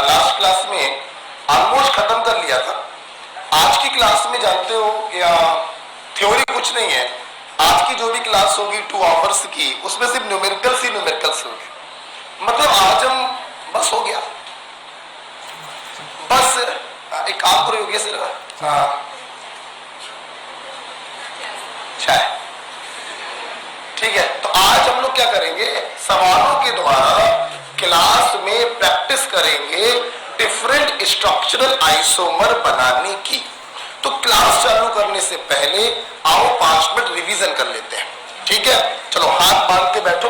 Last class में almost खत्म कर लिया था। आज की क्लास में जानते हो या थ्योरी कुछ नहीं है, आज की जो भी क्लास होगी 2 आवर्स की, उसमें सिर्फ न्यूमेरिकल्स ही न्यूमेरिकल्स होंगे। मतलब आज हम बस हो गया, बस एक काम करो योगी सर। हाँ ठीक है, तो आज हम लोग क्या करेंगे, सवालों के द्वारा क्लास में प्रैक्टिस करेंगे डिफरेंट स्ट्रक्चरल आइसोमर बनाने की। तो क्लास चालू करने से पहले आओ 5 मिनट रिवीजन कर लेते हैं, ठीक है? चलो हाथ बांध के बैठो।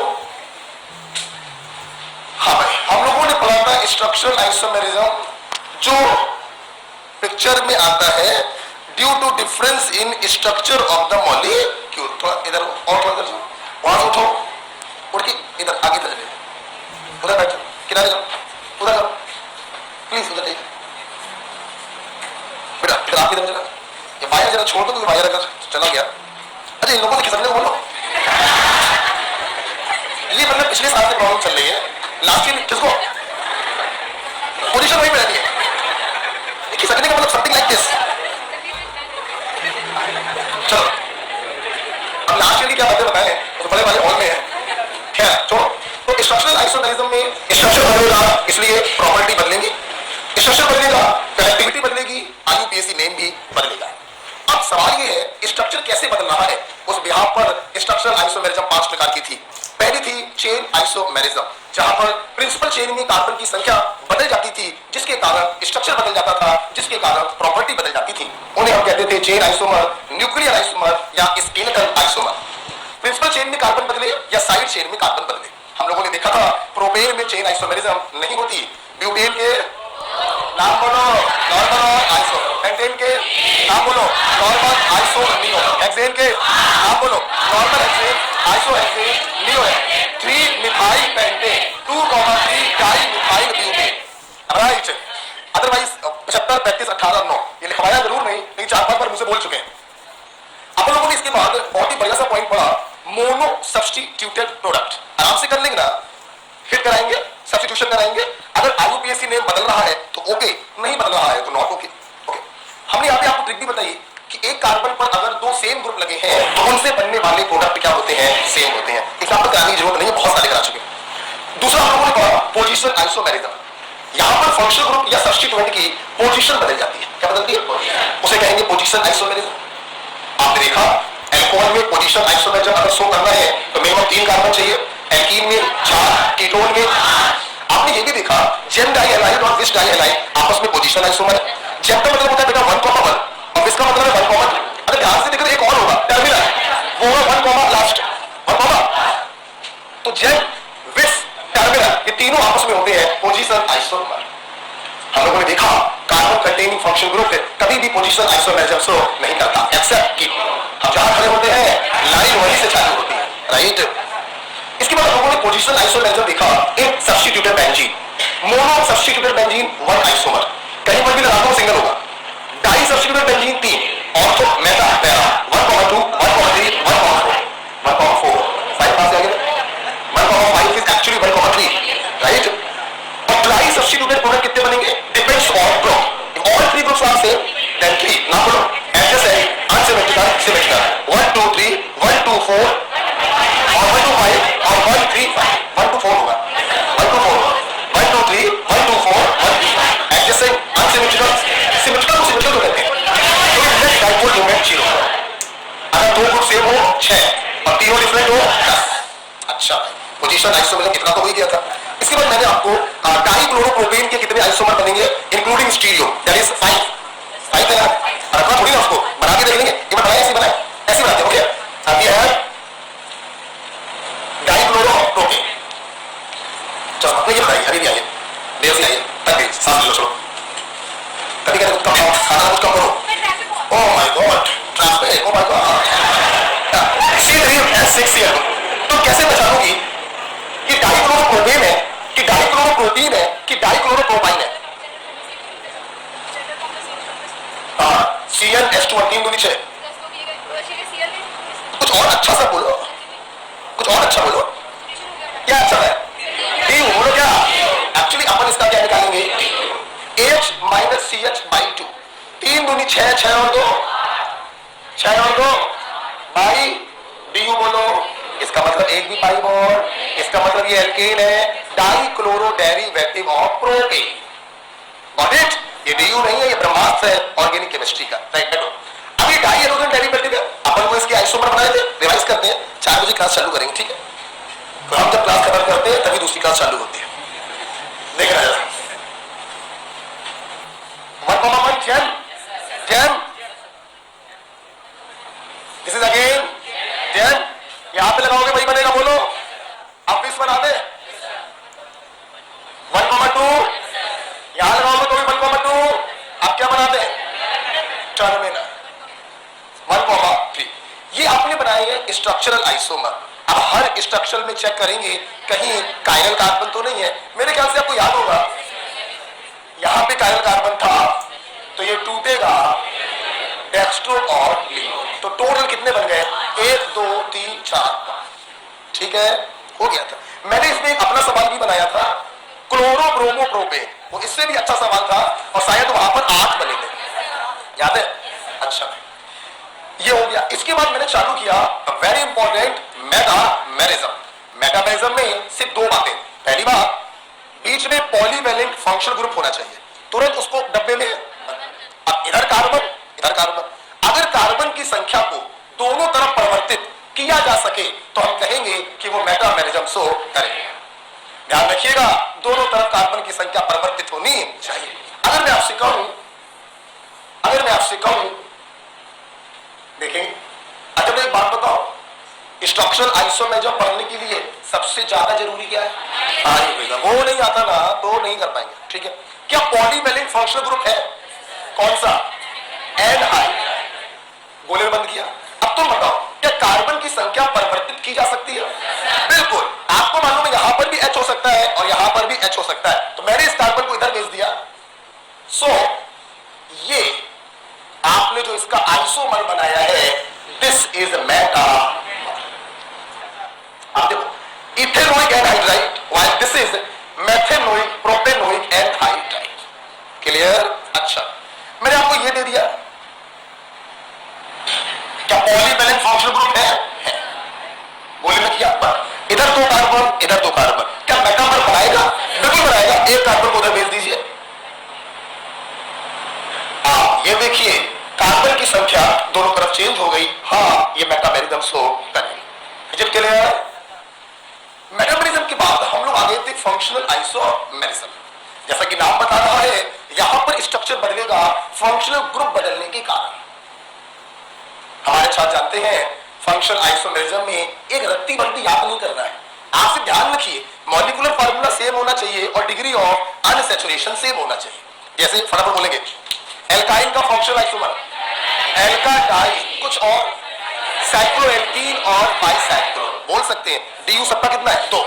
हाँ भाई, हम लोगों ने पढ़ा था स्ट्रक्चरल आइसोमेरिज्म, जो पिक्चर में आता है due to difference in structure of the molecule. थोड़ा इधर और थोड़ा इधर, वहां से उठो, उठ के इधर आगे चले, उधर बैठो, किनारे जाओ, उधर जाओ प्लीज, उधर जाइए बेटा, इधर आप इधर जरा, ये वायर जरा छोड़ दो क्योंकि वायर अगर चला गया। अच्छा इन लोगों से खिसकने को बोलो, ये मतलब पिछले साल से प्रॉब्लम चल रही है, लास्ट ईयर किसको पोजीशन वही पे रहती है, खिसकने का मतलब समथिंग लाइक दिस। चलो अब लास्ट ईयर की क्या बातें बताएं, तो बड़े वाले हॉल में है, खैर छोड़ो। तो स्ट्रक्चरल आइसोमेरिज्म में स्ट्रक्चर बदलेगा, इसलिए प्रॉपर्टी बदलेंगी, स्ट्रक्चर बदलेगा, कनेक्टिविटी बदलेगी, आईयूपीएसी नेम भी बदलेगा। अब सवाल ये है स्ट्रक्चर कैसे बदल रहा है। उस बिहार पर स्ट्रक्चरल आइसोमेरिज्म 5 प्रकार की थी। पहली थी चेन आइसोमेरिज्म, जहां पर प्रिंसिपल चेन में कार्बन की संख्या बदल जाती थी, जिसके कारण स्ट्रक्चर बदल जाता था, जिसके कारण प्रॉपर्टी बदल जाती थी। उन्हें हम कहते थे चेन आइसोमर, न्यूक्लियर आइसोमर या स्केलेटल आइसोमर। प्रिंसिपल चेन में कार्बन बदले या साइड चेन में कार्बन बदले। हम लोगों ने देखा था प्रोपेन में चेन आइसोमेरिज्म नहीं होती, ब्यूटेन के नाम बोलो नॉर्मल आइसो, पेंटेन के नाम बोलो नॉर्मल आइसो नियो, हेक्सेन के नाम बोलो normal hexane iso hexane neo है, 3 methyl pentane, 2,3 di methyl butane, right. Otherwise 75 35 18 9 ये लिखवाया जरूर नहीं, लेकिन 4-5 बार मुझसे बोल चुके हैं। आप लोगों ने इसके बाद बहुत ही बढ़िया सा पॉइंट पढ़ा, मोनो सब्स्टिट्यूटेड प्रोडक्ट। आराम से कर लेंगे ना, फिट कराएंगे, सब्स्टिट्यूशन कराएंगे। अगर आईयूपीएसी नेम बदल रहा है तो ओके, नहीं बदल रहा है तो नॉट ओके। ओके, हमने यहाँ पे आपको ट्रिक भी बताई कि एक कार्बन पर अगर 2 सेम ग्रुप लगे हैं तो उनसे बनने वाले प्रोडक्ट क्या होते हैं, सेम होते हैं। एग्जाम्पल कराने की जरूरत नहीं है, बहुत सारे करा चुके। दूसरा हम लोगों ने पढ़ा पोजीशन आइसोमेरिज्म। यहाँ पर फंक्शनल ग्रुप या सब्स्टिट्यूएंट की पोजीशन बदल जाती है। क्या बदलती है? उसे कहेंगे पोजीशन आइसोमेरिज्म। आपने देखा एल्कोहल में पोजीशन आइसोमेरिज्म अगर शो करना है तो मिनिमम 3 कार्बन चाहिए, एल्कीन में 4, कीटोन में। आपने ये भी देखा जेम डाइहैलाइड और विस डाइहैलाइड आपस में पोजीशन आइसोमर है। जेम का मतलब होता है बेटा 1,1 और विस का मतलब है 1, अगर ध्यान से देखो एक और होगा टर्मिनल, वो होगा 1, लास्ट 1, तो जेम विस टर्मिनल ये तीनों आपस में होते हैं पोजीशन आइसोमर। हम लोगों ने देखा कार्बन कंटेनिंग फंक्शनल ग्रुप कभी भी पोजीशन आइसोमेरिज्म शो नहीं करता, एक्सेप्ट कि हम जहां खड़े होते हैं लाइन वहीं से चालू होती है, राइट। इसके बाद लोगों ने पोजीशन आइसोमेरिज्म देखा एक substituted benzene, mono substituted benzene 1 isomer, कहीं पर भी लगा दो सिंगल होगा। Di substituted benzene 3, ortho meta para 1,2 1,3 1,4 1,4 5 पास आ गया, 1,5 इज एक्चुअली 1,3, राइट। और ट्राई सब्स्टिट्यूटेड प्रोडक्ट कितने बनेंगे, depends on group. If all 3 groups are same then 3, ना बोलो एडजसेंट अनसिमेट्रिकल सिमेट्रिकल 1 2 3 1 2 4 और 1 2 5 और 1 3 5 1 2 4 होगा, 1 2 4 1 2 3 1 2 4 1 3 एडजसेंट अनसिमेट्रिकल सिमेट्रिकल सिमेट्रिकल कहते हैं। तो नेट डाइपोल मोमेंट 0 होगा। अगर 2 ग्रुप सेम हो 6 और तीनों डिफरेंट हो 10। अच्छा, पोजीशन आइसोमर कितना तो हो ही गया था। इसके बाद मैंने आपको डाइक्लोरोप्रोपेन के कितने आइसोमर बनेंगे इंक्लूडिंग स्टीरियो, दैट इज 5 है ना, रखना थोड़ी ना, उसको बना के देख लेंगे। ये बनाए ऐसे बनाए, ऐसे बनाते हैं, ओके। अब ये है डाइक्लोरोप्रोपेन। चलो आपने ये बनाई, अभी भी आइए, देर से आइए, तक गई, सांस लो, चलो कभी कहते कुछ कम खाओ, खाना कुछ कम करो। Oh my god, transparent, oh my god, see dream S 6 year. तो कैसे पहचानोगी कि डाइक्लोरोप्रोपेन है कि डाइक्लोरोप्रोटीन है कि डाइक्लोरोप्रोपाइन है? CnH2 3 दूनी 6। कुछ और अच्छा सा बोलो, कुछ और अच्छा बोलो, क्या अच्छा है? बोलो क्या? एक्चुअली अपन इसका क्या निकालेंगे, छह, छह और दो, छह और दो बाई डीयू बोलो, इसका मतलब एक भी पाई बॉन्ड, इसका मतलब ये एल्केन है, die chloro derivative of propane. Got it? ये डीयू नहीं है, ये ब्रह्मास्त्र है ऑर्गेनिक केमिस्ट्री का। राइट बैठो। अब ये डाई हैलोजन डेरिवेटिव है, अपन को इसके आइसोमर बनाए थे, रिवाइज करते हैं, 4 बजे क्लास चालू करेंगे, ठीक है? तो हम जब क्लास खत्म करते हैं तभी दूसरी क्लास चालू होती है। देख रहे हैं 1,1 gem, gem, this is again gem, यहां पे लगाओगे वही बनेगा, बोलो आप इस बना दे 1,2, यहां लगाओगे तो भी 1,2, आप क्या बनाते हैं? टर्मिनल 1,3। ये आपने बनाए हैं स्ट्रक्चरल आइसोमर। अब हर स्ट्रक्चर में चेक करेंगे कहीं कायरल कार्बन तो नहीं है। मेरे ख्याल से आपको याद होगा यहां पे कायरल कार्बन था तो ये टूटेगा डेक्स्ट्रो और लियो, तो टोटल कितने बन गए? 1 2 3 4 5। ठीक है, हो गया था। मैंने इसमें एक अपना सवाल भी बनाया था, क्लोरो ब्रोमो प्रोपेन, वो इससे भी अच्छा सवाल था और शायद वहां पर 8 बने थे, याद है? अच्छा, ये हो गया। इसके बाद मैंने चालू किया वेरी इंपॉर्टेंट मेटामेरिज्म। मेटामेरिज्म में सिर्फ 2 बातें। पहली बात, बीच में पॉलीवैलेंट फंक्शनल ग्रुप होना चाहिए, तुरंत उसको डब्बे में, इधर कार्बन इधर कार्बन। अगर कार्बन की संख्या को दोनों तरफ परिवर्तित किया जा सके तो हम कहेंगे कि वो मेटामेरिज्म शो करेगा। ध्यान रखिएगा, दोनों तरफ कार्बन की संख्या परिवर्तित होनी चाहिए। अगर मैं आपसे कहूं देखें, अच्छा मैं एक बात बताओ, स्ट्रक्चरल आइसोमेरिज्म पढ़ने के लिए सबसे ज्यादा जरूरी क्या है? वो नहीं आता ना तो नहीं कर पाएंगे, ठीक है? क्या पॉलीवैलेंट फंक्शनल ग्रुप है? कौन सा? एनहाइड। गोले बंद किया। अब तुम बताओ, क्या कार्बन की संख्या परिवर्तित की जा सकती है? बिल्कुल। आपको मालूम है यहां पर भी H हो सकता है और यहां पर भी H हो सकता है, तो मैंने इस कार्बन को इधर भेज दिया। सो ये आपने जो इसका आइसोमर बनाया है, दिस इज मेटा। आप देखो, ethanoic anhydride, while this is methanoic propanoic anhydride. Clear? अच्छा, मैंने आपको ये दे दिया। क्या पॉलीवैलेंट फंक्शनल ग्रुप है? बोले में किया, इधर 2 कार्बन इधर 2 कार्बन, क्या मेटामर बनाएगा? बिल्कुल बनाएगा। एक कार्बन को उधर भेज दीजिए। आप ये देखिए, कार्बन की संख्या दोनों तरफ चेंज हो गई। हाँ, ये मेटामेरिज्म शो करेगी। जब क्लियर? मेटामेरिज्म के बाद हम लोग आगे थे फंक्शनल आइसोमेरिज्म। जैसा कि नाम बता रहा है, यहां पर स्ट्रक्चर बदलेगा फंक्शनल ग्रुप बदलने के कारण। हमारे छात्र जानते हैं फंक्शनल आइसोमेरिज्म में एक रत्ती बल्टी याद नहीं करना है। आप सिर्फ ध्यान रखिए, मॉलिक्यूलर फार्मूला सेम होना चाहिए और डिग्री ऑफ अनसैचुरेशन सेम होना चाहिए। जैसे फटाफट बोलेंगे, एल्काइन का फंक्शनल आइसोमर एल्काडाइन, कुछ और साइक्लोएल्कीन और बाइसाइक्लो बोल सकते हैं। डीयू सबका कितना है? 2।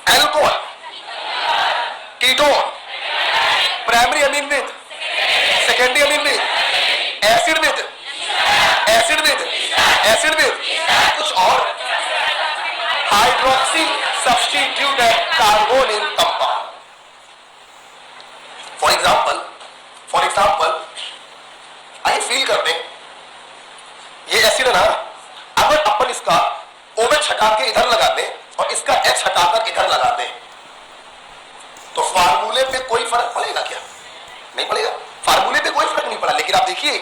Alcohol, ketone, primary amine with secondary amine with acid with कुछ और hydroxy substituted carbonyl compound. For example आइए फील करते हैं, ये एसिड है ना, अगर अपन इसका OH हटा के इधर लगा दें और इसका H हटाकर इधर लगा दें तो फार्मूले पे कोई फर्क पड़ेगा क्या? नहीं पड़ेगा। फार्मूले पे कोई फर्क नहीं पड़ा, लेकिन आप देखिए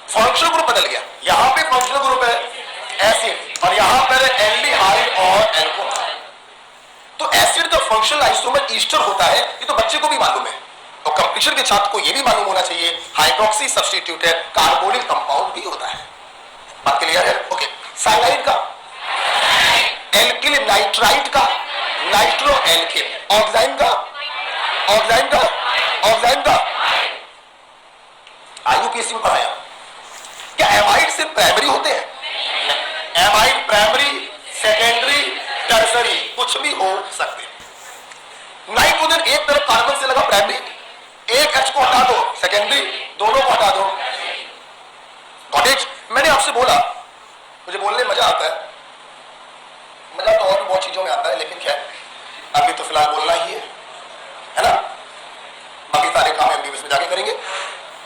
फंक्शनल ग्रुप बदल गया। यहां पे फंक्शनल ग्रुप है एसिड और यहां पर एल्डिहाइड और एल्कोहल। तो एसिड का फंक्शनल आइसोमर ईस्टर होता है, ये तो बच्चे को भी मालूम है और कंपटीशन के छात्र को ये भी मालूम होना चाहिए हाइड्रोक्सी सब्स्टिट्यूटेड कार्बोनिल कंपाउंड भी होता है। बात क्लियर है? ओके। साइनाइड का, एल्किल नाइट्राइड का, नाइट्रो एल्किल, ऑक्साइन का आईयूपीएससी में पढ़ाया। क्या एमाइड सिर्फ प्राइमरी होते हैं? एमाइड प्राइमरी, सेकेंडरी, टर्सरी कुछ भी हो सकते हैं। नाइट्रोजन एक तरफ कार्बन से लगा प्राइमरी, एक H को हटा दो सेकेंडरी, दोनों को हटा दो। Got it? मैंने आपसे बोला मुझे बोलने मजा आता है, मजा तो और भी बहुत चीजों में आता है, लेकिन क्या अभी तो फिलहाल बोलना ही है ना? बाकी सारे काम MBBS में जाके करेंगे।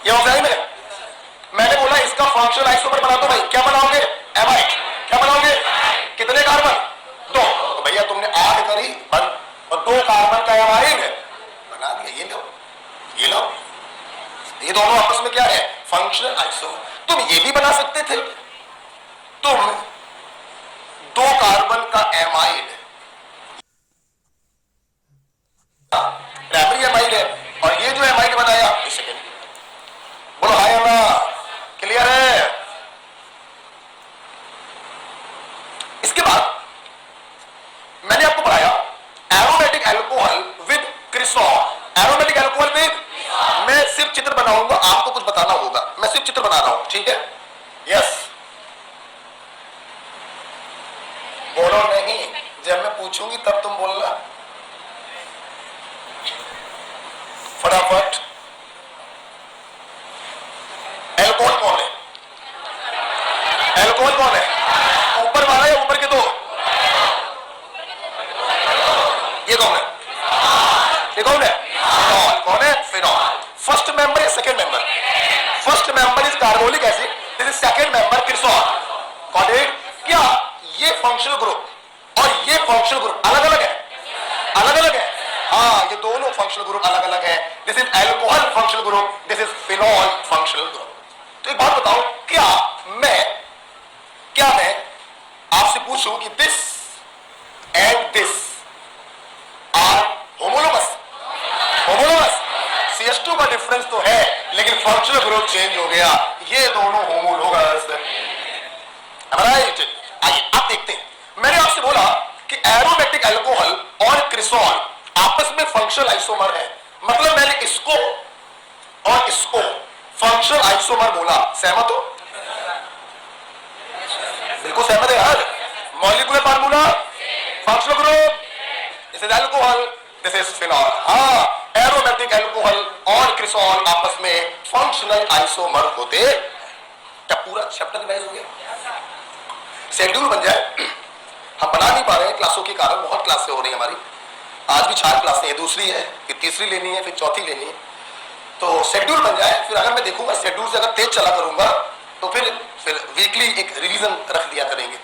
ये ऑक्साइन है, इसका फंक्शनल आइसोमर बना दो भाई, क्या बनाओगे? एमाइड। क्या बनाओगे? कितने कार्बन? दो। तो भैया तुमने 8 करी बंद, और 2 कार्बन का एमाइड बना दिया। ये लो, ये लो, ये दोनों आपस में क्या है? Functional isomer. तुम ये भी बना सकते थे, तुम 2 कार्बन का एमाइड, प्राइमरी एमाइड है, और ये जो एमाइड बनाया सेकेंड। बोलो हाय अल्लाह, क्लियर है? इसके बाद मैंने आपको पढ़ाया aromatic alcohol with cresol. Aromatic alcohol with, मैं सिर्फ चित्र बनाऊंगा, आपको कुछ बताना होगा। मैं सिर्फ चित्र बना रहा हूं, ठीक है? यस। बोलो नहीं, जब मैं पूछूंगी तब तुम बोलना फटाफट। अल्कोहल कौन है? अल्कोहल कौन है? ऊपर वाला या ऊपर के दो? ये कौन है? ये कौन है? फिनॉल। कौन है? फिनॉल। फर्स्ट मेंबर या second member? First member is carbolic acid, this is second member cresol. Got it? क्या ये फंक्शनल ग्रुप और ये फंक्शनल ग्रुप अलग अलग है? अलग अलग है। हाँ, ये दोनों फंक्शनल ग्रुप अलग अलग है। This is alcohol functional group, this is phenol functional group. तो एक बात बताओ, क्या मैं आपसे पूछूं कि this and this are homologous? Homologous. CH2 का डिफरेंस तो है, लेकिन फंक्शनल ग्रुप चेंज हो गया। ये दोनों होमोलोगस। राइट। आइए आप देखते हैं, मैंने आपसे बोला कि एरोमेटिक अल्कोहल और क्रिसॉल आपस में फंक्शनल आइसोमर है। मतलब मैंने इसको और इसको फंक्शनल आइसोमर बोला। सहमत हो? बिल्कुल सहमत है यार। Molecular formula, functional group, this is alcohol, this is phenol. हाँ, एरोमेटिक अल्कोहल और क्रिसॉल आपस में फंक्शनल आइसोमर होते। क्या पूरा चैप्टर रिवाइज हो गया? शेड्यूल बन जाए। हम बना नहीं पा रहे हैं क्लासों के कारण, बहुत क्लासें हो रही है हमारी। आज भी 4 क्लासें हैं, दूसरी है, फिर तीसरी लेनी है, फिर चौथी लेनी है। तो शेड्यूल बन जाए, फिर अगर मैं देखूंगा शेड्यूल से अगर तेज चला करूंगा तो फिर वीकली एक रिवीजन रख दिया करेंगे।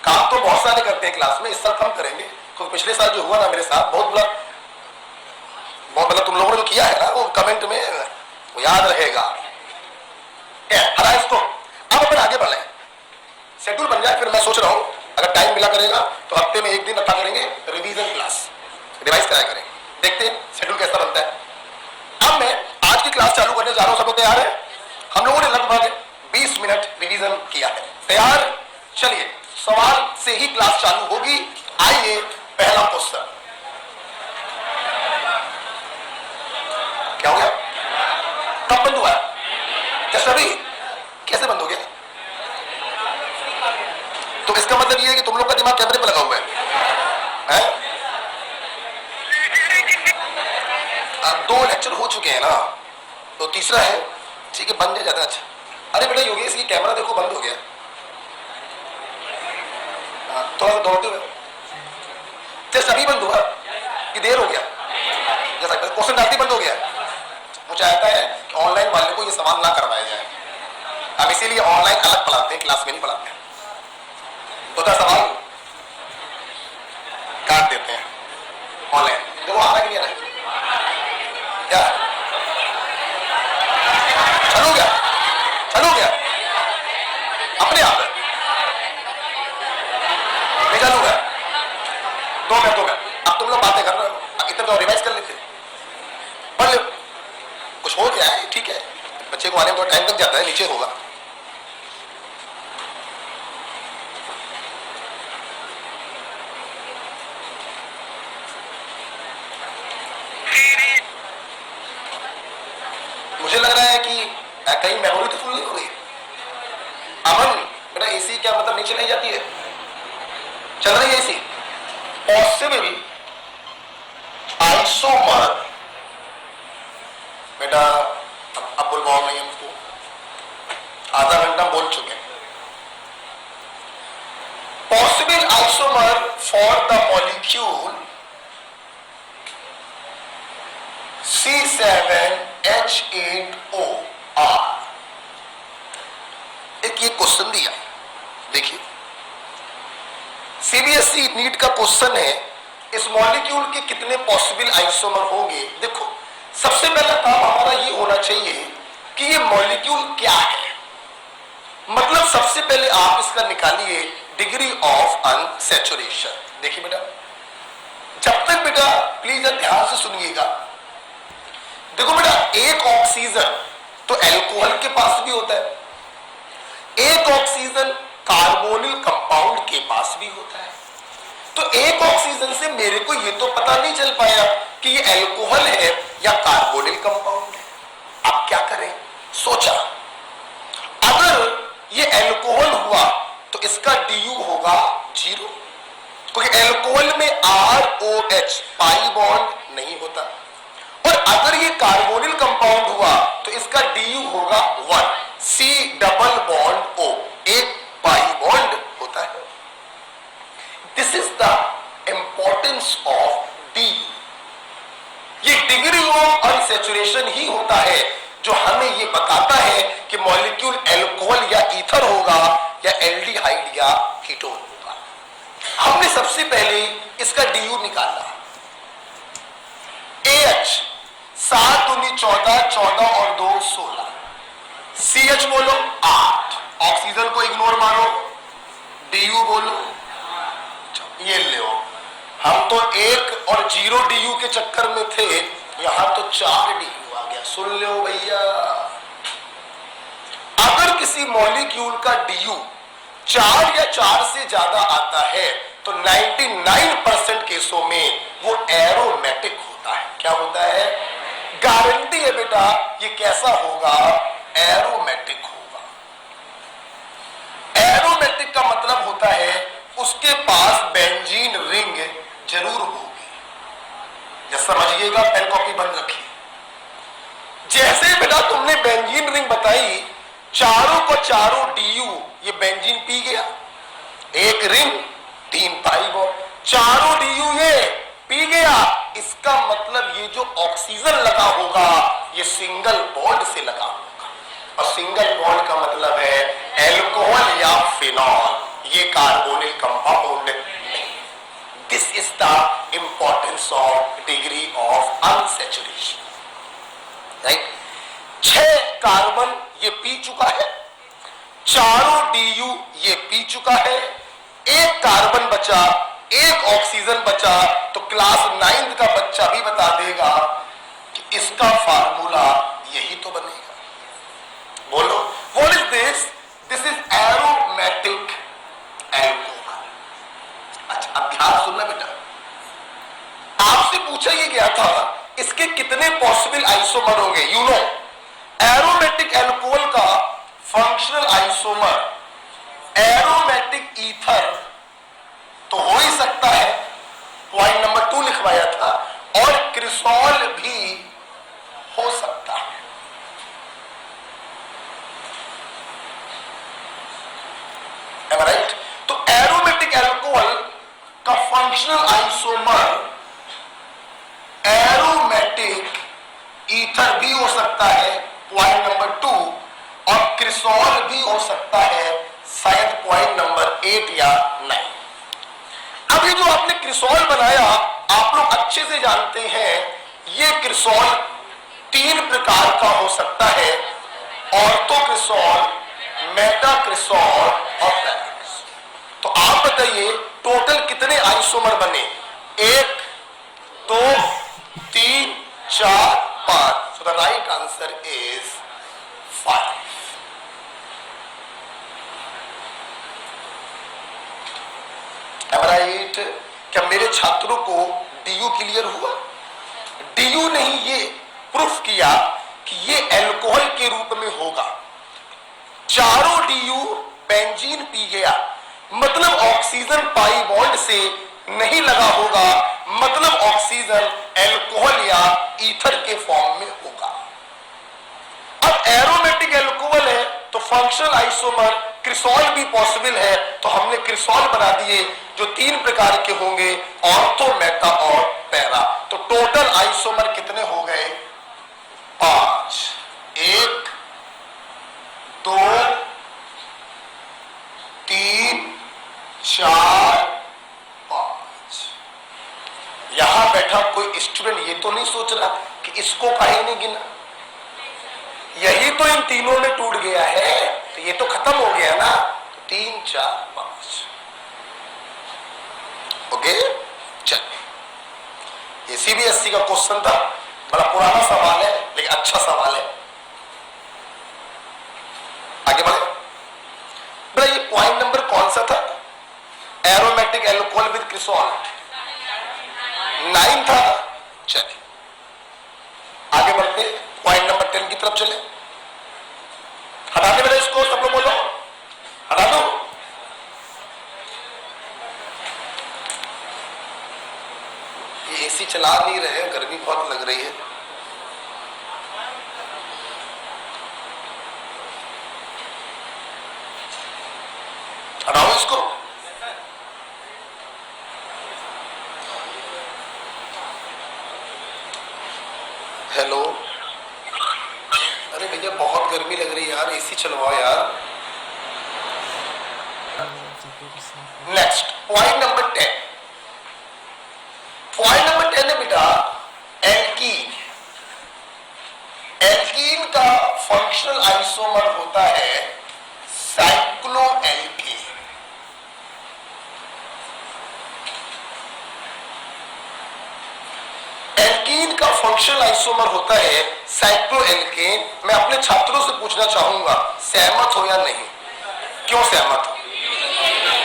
काम तो बहुत सारे करते हैं क्लास में, इस साल कम करेंगे, क्योंकि पिछले साल जो हुआ ना मेरे साथ, बहुत मतलब तुम लोगों ने जो किया है ना, वो कमेंट में वो याद रहेगा। हरा इसको। अब अपन आगे बढ़े, शेड्यूल बन जाए, फिर मैं सोच रहा हूं अगर टाइम मिला करेगा तो हफ्ते में एक दिन रखा करेंगे रिवीजन क्लास, रिवाइज कराया करेंगे। देखते हैं शेड्यूल कैसा बनता है। अब मैं आज की क्लास चालू करने जा रहा हूं। सब लोग तैयार है? हम लोगों ने लगभग 20 मिनट रिवीजन किया है। तैयार? चलिए सवाल से ही क्लास चालू होगी। आइए पहला क्वेश्चन। क्या हो गया? कब बंद हुआ? जस्ट अभी? कैसे बंद हो गया? तो इसका मतलब ये है कि तुम लोग का दिमाग कैमरे पर लगा हुआ है? 2 लेक्चर हो चुके हैं ना, तो तीसरा है, ठीक है, बंद है ज्यादा अच्छा। अरे बेटा योगेश, ये कैमरा देखो बंद हो गया। थोड़ा सा दौड़ते हुए, जस्ट अभी बंद हुआ कि देर हो गया? जैसा क्वेश्चन डालते बंद हो गया। मुझे आता है कि ऑनलाइन वाले को ये सवाल ना करवाया जाए, हम इसीलिए ऑनलाइन अलग पढ़ाते हैं, क्लास में नहीं पढ़ाते हैं। तो सवाल काट देते हैं ऑनलाइन। देखो आ रहा कि नहीं आ रहा? क्या चालू गया? चालू गया अपने आप नहीं चालू गया? 2 मिनट। अब तुम लोग बातें कर रहे हो, इतना तो रिवाइज कर लेते, पढ़ लो। कुछ हो गया है, ठीक है, बच्चे को आने में थोड़ा टाइम लग जाता है, नीचे होगा। मुझे लग रहा है कि कहीं मेमोरी तो फुल नहीं हो गई। अमन बेटा, एसी क्या मतलब नीचे नहीं जाती है? चल रही है एसी? पॉसिबल आइसोमर बेटा, अब बुलवाओ नहीं हमको, आधा घंटा बोल चुके। Possible isomer for the molecule C7H8OR की एक क्वेश्चन दिया, देखिए सीबीएसई नीट का क्वेश्चन है, इस मॉलिक्यूल के कितने पॉसिबल आइसोमर होंगे। देखो सबसे पहला काम हमारा ये होना चाहिए कि ये मॉलिक्यूल क्या है। मतलब सबसे पहले आप इसका निकालिए डिग्री ऑफ अनसैचुरेशन। देखिए बेटा, जब तक बेटा प्लीज ध्यान से सुनिएगा। देखो बेटा, एक ऑक्सीजन तो अल्कोहल के पास भी होता है, एक ऑक्सीजन कार्बोनिल कंपाउंड के पास भी होता है। तो एक ऑक्सीजन से मेरे को ये तो पता नहीं चल पाया कि ये अल्कोहल है या कार्बोनिल कंपाउंड है। अब क्या करें, सोचा अगर ये अल्कोहल हुआ तो इसका डीयू होगा 0, क्योंकि अल्कोहल में ROH पाई बॉन्ड नहीं होता। और अगर ये कार्बोनिल कंपाउंड हुआ तो इसका डीयू होगा 1, C डबल बॉन्ड O, एक पाई बॉन्ड होता है। This is the importance of DU. ये डिग्री ऑफ अनसैचुरेशन ही होता है जो हमें ये बताता है कि मॉलिक्यूल अल्कोहल या ईथर होगा या एल्डिहाइड या कीटोन होगा। हमने सबसे पहले इसका डीयू निकाला, AH 7 दूनी 14, 14 और 2 16, CH बोलो 8, ऑक्सीजन को इग्नोर मारो, डीयू बोलो, ये लो। हम तो 1 और 0 डीयू के चक्कर में थे, यहां तो 4 डीयू आ गया। सुन लो भैया, अगर किसी मॉलिक्यूल का डीयू 4 या 4 से ज्यादा आता है तो 99% केसों में वो एरोमेटिक होता है। क्या होता है? गारंटी है बेटा, ये कैसा होगा? एरोमेटिक होगा। एरोमेटिक का मतलब होता है उसके पास बेंजीन रिंग जरूर होगी। जैसे समझिएगा, पेन कॉपी बंद रखिए। जैसे बेटा तुमने बेंजीन रिंग बताई, चारों को चारों डीयू ये बेंजीन पी गया, एक रिंग 3 पाई बॉन्ड, चारों डीयू ये पी गया। इसका मतलब ये जो ऑक्सीजन लगा होगा ये सिंगल बॉन्ड से लगा होगा, और सिंगल बॉन्ड का मतलब है अल्कोहल या फिनॉल, ये कार्बोनिल कंपाउंड नहीं। This is the importance of degree of unsaturation, right. 6 carbon ये पी चुका है, चारों डीयू ये पी चुका है, एक कार्बन बचा, एक ऑक्सीजन बचा। तो क्लास 9 का बच्चा भी बता देगा कि इसका फार्मूला यही तो बनेगा। बोलो, what is this? This is aromatic alcohol. अच्छा, अब ध्यान सुनना बेटा, आपसे पूछा ये गया था इसके कितने पॉसिबल आइसोमर होंगे। यू नो, एरोमेटिक अल्कोहल का फंक्शनल आइसोमर एरोमेटिक ईथर तो हो ही सकता है, पॉइंट नंबर 2 लिखवाया था, और क्रिसॉल भी हो सकता है। Am I right? तो एरोमेटिक अल्कोहल का फंक्शनल आइसोमर एरोमेटिक ईथर भी हो सकता है, पॉइंट नंबर 2, और क्रिसॉल भी हो सकता है, शायद पॉइंट नंबर 8 या 9। अब ये जो आपने क्रिसॉल बनाया, आप लोग अच्छे से जानते हैं ये क्रिसॉल 3 प्रकार का हो सकता है, ऑर्थो क्रिसॉल, मेटा क्रिसॉल और पैराक्रिसॉल। तो आप बताइए टोटल कितने आइसोमर बने? 1 2 3 4 5। So the right answer is 5। Right? क्या मेरे छात्रों को डीयू क्लियर हुआ? डीयू नहीं, ये प्रूफ किया कि ये अल्कोहल के रूप में होगा। चारों डीयू बेंजीन पी गया, मतलब ऑक्सीजन पाई बॉन्ड से नहीं लगा होगा, मतलब ऑक्सीजन अल्कोहल या ईथर के फॉर्म में होगा। अब एरोमेटिक अल्कोहल है तो फंक्शनल आइसोमर क्रिसॉल भी पॉसिबल है, तो हमने क्रिसॉल बना दिए जो 3 प्रकार के होंगे, ऑर्थो, मेटा और पैरा। तो टोटल आइसोमर कितने हो गए? 5। 1 2 कोई स्टूडेंट ये तो नहीं सोच रहा कि इसको काहे नहीं गिना, यही तो इन तीनों में टूट गया है, तो ये तो खत्म हो गया ना। तो 3 4 5 ओके। चल, ये सीबीएसई का क्वेश्चन था, बड़ा पुराना सवाल है लेकिन अच्छा सवाल है। आगे बढ़े। बड़ा ये पॉइंट नंबर कौन सा था? एरोमेटिक एल्कोहल विद क्रिसॉल 9 था। चलिए आगे बढ़ते पॉइंट नंबर 10 की तरफ चले। हटा दे बेटा इसको, सब लोग बोलो हटा दो। ये एसी चला नहीं रहे, गर्मी बहुत लग रही है। हटाओ इसको। हेलो, अरे भैया बहुत गर्मी लग रही है यार, एसी चलवाओ यार। Next point number 10। Point number 10 है बेटा एल्कीन। एल्कीन का फंक्शनल आइसोमर होता है साइक्लोएल्केन। एल्कीन का फंक्शनल आइसोमर होता है साइक्लोएल्केन। मैं अपने छात्रों से पूछना चाहूंगा, सहमत हो या नहीं? क्यों सहमत हो?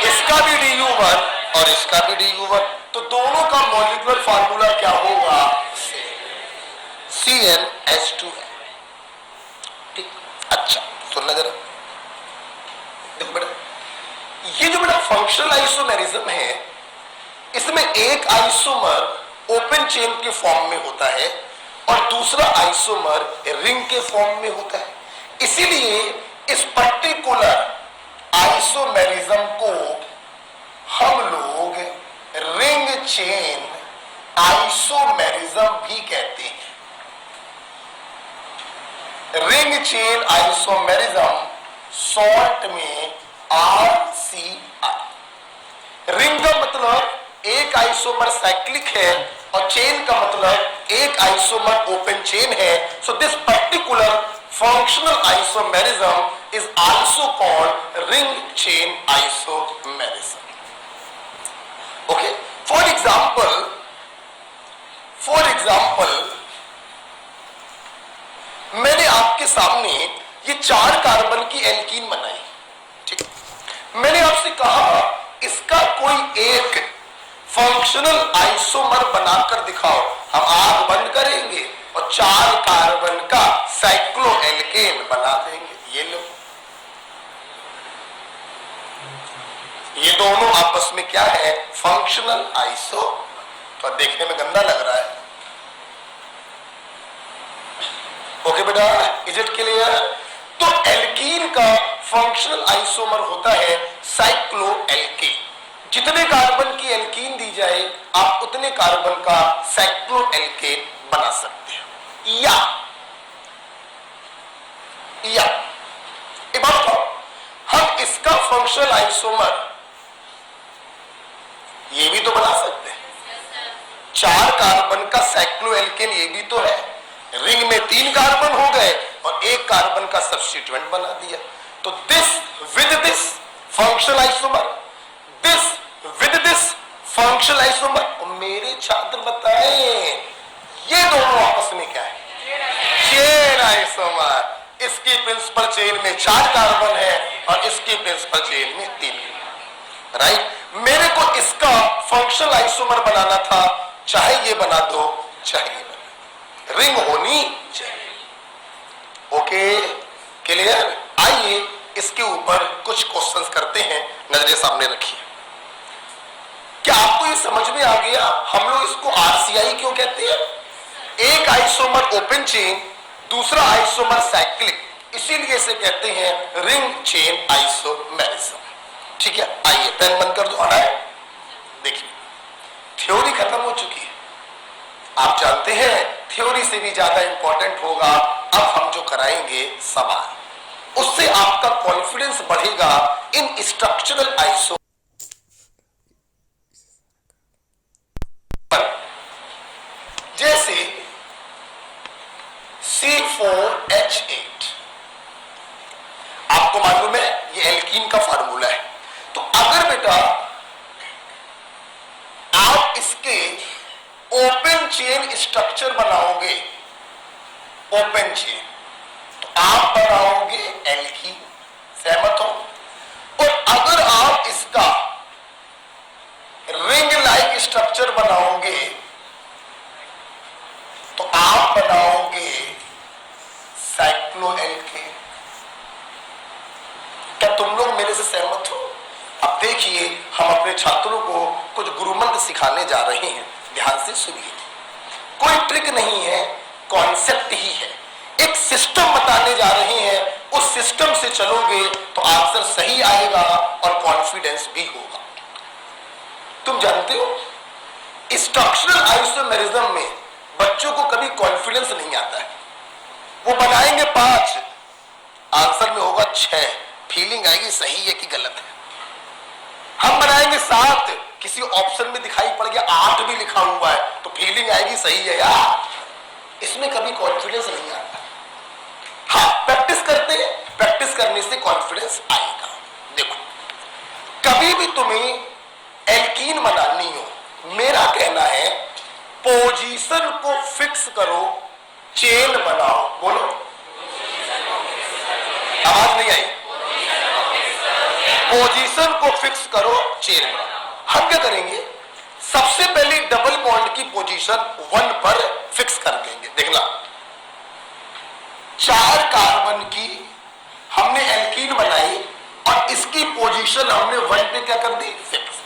इसका भी DU1 और इसका भी DU1, तो दोनों का मॉलिक्यूलर फार्मूला क्या होगा? CnH2। ठीक, अच्छा सुनना जरा, देखो बेटा, ये जो बेटा फंक्शनल आइसोमेरिज्म है, इसमें एक आइसोमर ओपन चेन के फॉर्म में होता है और दूसरा आइसोमर रिंग के फॉर्म में होता है। इसीलिए इस पर्टिकुलर आइसोमेरिज्म को हम लोग रिंग चेन आइसोमेरिज्म भी कहते हैं। रिंग चेन आइसोमेरिज्म शॉर्ट में RCI। रिंग का मतलब एक आइसोमर साइक्लिक है और चेन का मतलब एक आइसोमर ओपन चेन है। So this particular functional isomerism is also called ring chain isomerism. Okay, for example मैंने आपके सामने ये 4 कार्बन की एल्कीन बनाई, ठीक है। मैंने आपसे कहा इसका कोई एक फंक्शनल आइसोमर बनाकर दिखाओ। हम आंख बंद करेंगे और 4 कार्बन का साइक्लोएल्केन बना देंगे। ये लो, ये दोनों आपस में क्या है? Functional iso. तो देखने में गंदा लग रहा है। ओके बेटा, इज इट क्लियर? तो एल्कीन का फंक्शनल आइसोमर होता है साइक्लोएल्केन। जितने कार्बन की एल्कीन दी जाए आप उतने कार्बन का साइक्लोएल्केन बना सकते हैं। या एक बात बताओ, हम इसका फंक्शनल आइसोमर ये भी तो बना सकते हैं। 4 कार्बन का साइक्लोएल्केन ये भी तो है। रिंग में 3 कार्बन हो गए और 1 कार्बन का सब्स्टिट्यूएंट बना दिया। तो this with this functional isomer, this with this functional isomer. और मेरे छात्र बताएं ये दोनों आपस में क्या है? Chain isomer. इसकी प्रिंसिपल चेन में 4 कार्बन है और इसकी प्रिंसिपल चेन में 3। राइट, मेरे को इसका फंक्शनल आइसोमर बनाना था, चाहे ये बना दो चाहे ये बना, रिंग होनी चाहिए। Okay, clear? आइए इसके ऊपर कुछ क्वेश्चंस करते हैं, नजरें सामने रखिए। क्या आपको ये समझ में आ गया हम लोग इसको RCI क्यों कहते हैं? एक आइसोमर ओपन चेन, दूसरा आइसोमर साइक्लिक, इसीलिए इसे कहते हैं रिंग चेन आइसोमेरिज्म। ठीक है, आइए पेन बंद कर दो। आना है, देखिए थ्योरी खत्म हो चुकी है। आप जानते हैं थ्योरी से भी ज्यादा इंपॉर्टेंट होगा अब हम जो कराएंगे सवाल। उससे आपका कॉन्फिडेंस बढ़ेगा इन स्ट्रक्चरल आइसो। C4H8। आपको मालूम है ये एल्कीन का फार्मूला है। तो अगर बेटा आप इसके ओपन चेन स्ट्रक्चर बनाओगे, ओपन चेन, तो आप बनाओगे एल्कीन, सहमत हो? और अगर आप इसका रिंग लाइक स्ट्रक्चर बनाओगे तो आप बनाओगे साइक्लोएल्केन। क्या तुम लोग मेरे से सहमत हो? अब देखिए, हम अपने छात्रों को कुछ गुरुमंत्र सिखाने जा रहे हैं, ध्यान से सुनिए। कोई ट्रिक नहीं है, कॉन्सेप्ट ही है, एक सिस्टम बताने जा रहे हैं। उस सिस्टम से चलोगे तो आंसर सही आएगा और कॉन्फिडेंस भी होगा। तुम जानते हो स्ट्रक्चरल आइसोमेरिज्म में बच्चों को कभी कॉन्फिडेंस नहीं आता है। वो बनाएंगे 5, आंसर में होगा 6, फीलिंग आएगी सही है कि गलत है। हम बनाएंगे 7, किसी ऑप्शन में दिखाई पड़ गया 8 भी लिखा हुआ है, तो फीलिंग आएगी सही है यार। इसमें कभी कॉन्फिडेंस नहीं आता। हाँ, प्रैक्टिस करते हैं, प्रैक्टिस करने से कॉन्फिडेंस आएगा। देखो, कभी भी तुम्हें एल्कीन बनानी हो, मेरा कहना है पोजीशन को फिक्स करो, चेन बनाओ। बोलो, आवाज नहीं आई। पोजीशन को फिक्स करो, चेन बनाओ। हम क्या करेंगे, सबसे पहले डबल बॉन्ड की पोजीशन 1 पर फिक्स कर देंगे। देखना, 4 कार्बन की हमने एल्कीन बनाई और इसकी पोजीशन हमने 1 पे क्या कर दी, फिक्स।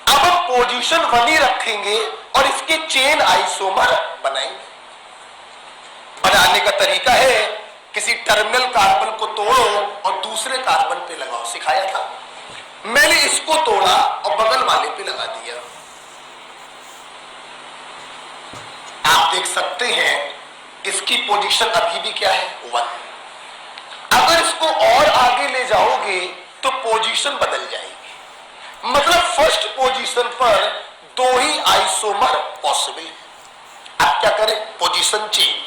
अब हम पोजीशन 1 ही रखेंगे और इसके चेन आइसोमर बनाएंगे। बनाने का तरीका है, किसी टर्मिनल कार्बन को तोड़ो और दूसरे कार्बन पे लगाओ, सिखाया था मैंने। इसको तोड़ा और बगल वाले पे लगा दिया। आप देख सकते हैं इसकी पोजीशन अभी भी क्या है, 1। अगर इसको और आगे ले जाओगे तो पोजीशन बदल जाएगी। मतलब फर्स्ट पोजीशन पर 2 ही आइसोमर पॉसिबल है। आप क्या करें, पोजीशन चेंज।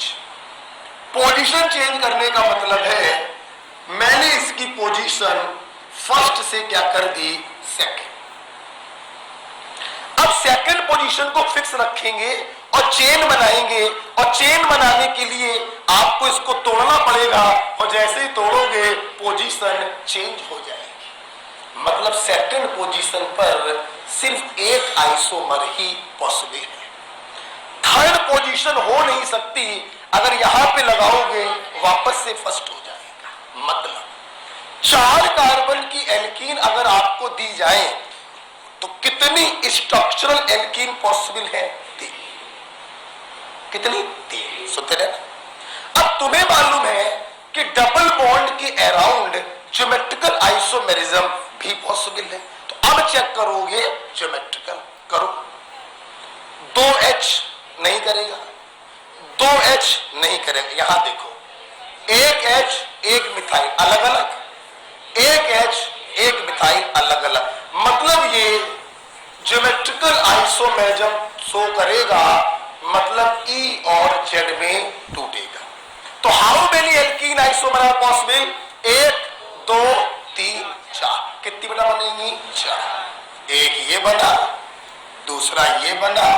पोजीशन चेंज करने का मतलब है मैंने इसकी पोजीशन फर्स्ट से क्या कर दी, सेकंड। अब सेकंड पोजीशन को फिक्स रखेंगे और चेन बनाएंगे, और चेन बनाने के लिए आपको इसको तोड़ना पड़ेगा, और जैसे ही तोड़ोगे पोजीशन चेंज हो जाएगी। मतलब सेकंड पोजीशन पर सिर्फ 1 आइसोमर ही पॉसिबल है। थर्ड पोजीशन हो नहीं सकती, अगर यहां पे लगाओगे वापस से फर्स्ट हो जाएगा। मतलब 4 कार्बन की एल्कीन अगर आपको दी जाए तो कितनी स्ट्रक्चरल एल्कीन पॉसिबल है, 3। कितनी, 3। सुनते रहना। अब तुम्हें मालूम है कि डबल बॉन्ड के अराउंड ज्योमेट्रिकल आइसोमेरिज्म भी पॉसिबल है। तो अब चेक करोगे, ज्योमेट्रिकल करो, 2H नहीं करेगा, 2H नहीं करेगा। यहां देखो, 1H 1 मिथाइल अलग अलग, 1H 1 मिथाइल अलग अलग। मतलब ये ज्योमेट्रिकल आइसोमेरिज्म शो करेगा, मतलब E और Z में टूटेगा। तो how many alkene isomer are possible, 1 2 3 4। कितनी बना बनेगी, 4। एक ये बना, दूसरा ये बना,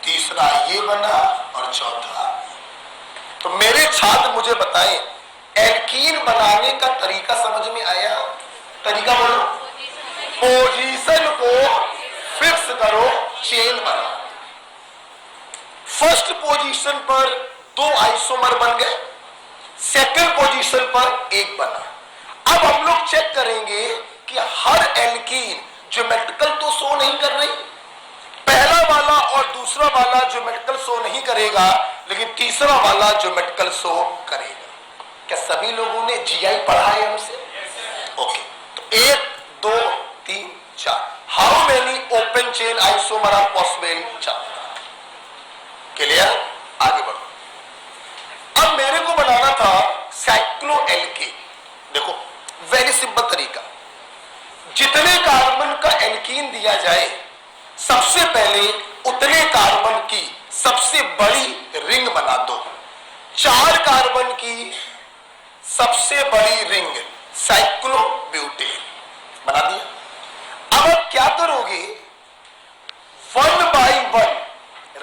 तीसरा ये बना और चौथा। तो मेरे छात्र मुझे बताएं, एल्कीन बनाने का तरीका समझ में आया? तरीका बोलो, पोजीशन को फिक्स करो, चेन बनाओ। फर्स्ट पोजीशन पर 2 आइसोमर बन गए, सेकंड पोजीशन पर 1 बना। अब हम लोग चेक करेंगे कि हर एल्कीन ज्योमेट्रिकल तो शो नहीं कर रही। पहला वाला और दूसरा वाला ज्योमेट्रिकल शो नहीं करेगा, लेकिन तीसरा वाला ज्योमेट्रिकल शो करेगा। क्या सभी लोगों ने जीआई पढ़ा है हमसे? ओके, तो 1 2 3 4। How many open chain isomer are possible? 4। Clear? आगे बढ़ो। अब मेरे को बनाना था साइक्लोएल्केन। देखो, वेरी सिंपल तरीका, जितने कार्बन का एल्कीन दिया जाए सबसे पहले उतने कार्बन की सबसे बड़ी रिंग बना दो। 4 कार्बन की सबसे बड़ी रिंग साइक्लोब्यूटेन बना दिया। अब आप क्या करोगे, 1 बाई 1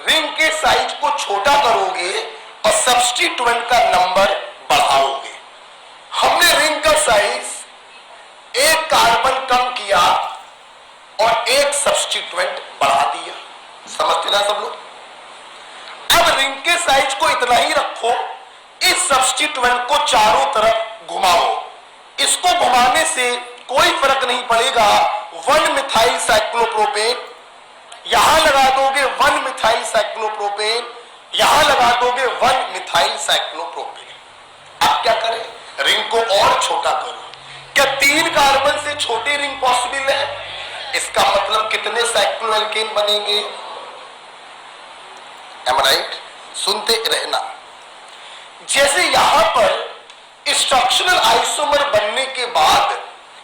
रिंग के साइज को छोटा करोगे और सब्स्टिट्यूएंट का नंबर बढ़ाओगे। हमने रिंग का साइज 1 कार्बन कम किया और 1 सब्स्टिट्यूएंट बढ़ा दिया। समझते ना सब लोग? अब रिंग के साइज को इतना ही रखो, इस सब्स्टिट्यूएंट को चारों तरफ घुमाओ। इसको घुमाने से कोई फर्क नहीं पड़ेगा। 1 मिथाइल साइक्लोप्रोपेन, यहां लगा दोगे 1 मिथाइल साइक्लोप्रोपेन, यहां लगा दोगे 1 मिथाइल साइक्लोप्रोपेन। अब क्या करें, रिंग को और छोटा करो। क्या 3 कार्बन से छोटी रिंग पॉसिबल है? इसका मतलब कितने साइक्लोएल्केन बनेंगे? एम आई राइट? सुनते रहना। जैसे यहां पर स्ट्रक्चरल आइसोमर बनने के बाद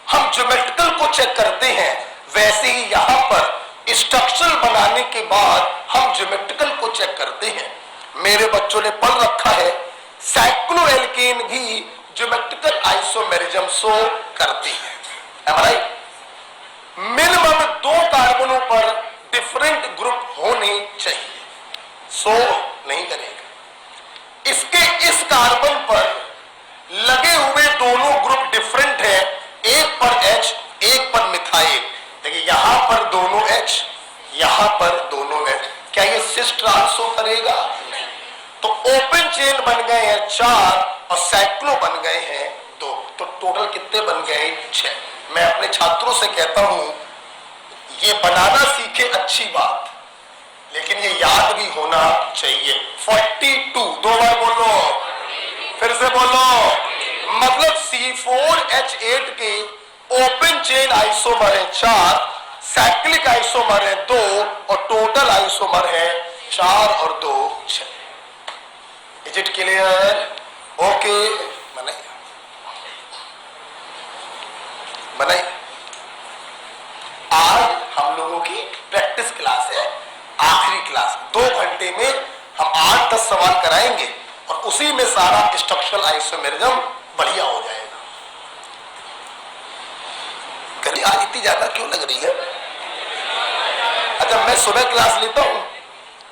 हम ज्योमेट्रिकल को चेक करते हैं, वैसे ही यहां पर स्ट्रक्चरल बनाने के बाद हम ज्योमेट्रिकल को चेक करते हैं। मेरे बच्चों ने पढ़ रखा है साइक्लोएल्केन भी ज्योमेट्रिकल आइसोमेरिज्म शो करती है। एम आई राइट? मिनिमम 2 कार्बनों पर डिफरेंट ग्रुप होने चाहिए, सो नहीं करेगा। इसके इस कार्बन पर लगे हुए दोनों ग्रुप डिफरेंट है, एक पर H एक पर मिथाइल। देखिए यहां पर दोनों H, यहां पर दोनों H, क्या ये सिस ट्रांस शो करेगा? नहीं। तो ओपन चेन बन गए हैं 4 और साइक्लो बन गए हैं 2, तो टोटल कितने बन गए? 6। मैं अपने छात्रों से कहता हूं ये बनाना सीखे अच्छी बात, लेकिन ये याद भी होना चाहिए। 42, 2 बार बोलो, फिर से बोलो। मतलब C4H8 के ओपन चेन आइसोमर है 4, साइक्लिक आइसोमर है 2 और टोटल आइसोमर है 4 और 2 6। Is it clear? ओके, बनाइए। आज हम लोगों की प्रैक्टिस क्लास है, आखिरी क्लास। 2 घंटे में हम 8-10 सवाल कराएंगे और उसी में सारा स्ट्रक्चरल आइसोमेरिज्म बढ़िया हो जाएगा। गर्मी आज इतनी ज्यादा क्यों लग रही है? अच्छा, मैं सुबह क्लास लेता हूं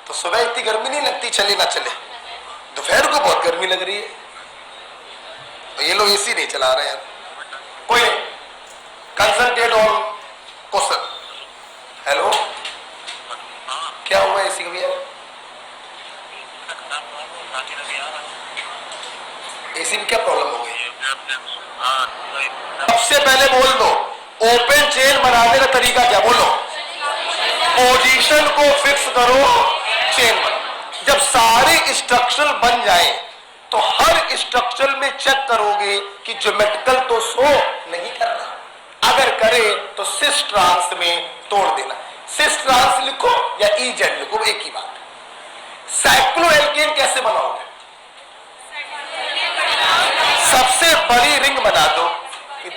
तो सुबह इतनी गर्मी नहीं लगती, चले ना चले। दोपहर को बहुत गर्मी लग रही है, तो ये लोग एसी नहीं चला रहे हैं। कोई नहीं, कंसंट्रेट ऑन क्वेश्चन। हेलो, क्या हुआ एसी का भैया? एसी में क्या प्रॉब्लम हो गई? सबसे पहले बोल दो, ओपन चेन बनाने का तरीका क्या? बोलो। पोजीशन को फिक्स करो, चेन बनो। जब सारे स्ट्रक्चर बन जाए तो हर स्ट्रक्चर में चेक करोगे कि ज्योमेट्रिकल तो शो नहीं कर रहा। अगर करे तो सिस ट्रांस में तोड़ देना। सिस ट्रांस लिखो या EZ लिखो, एक ही बात है। साइक्लोएल्केन कैसे बनाओगे? सबसे बड़ी रिंग बना दो,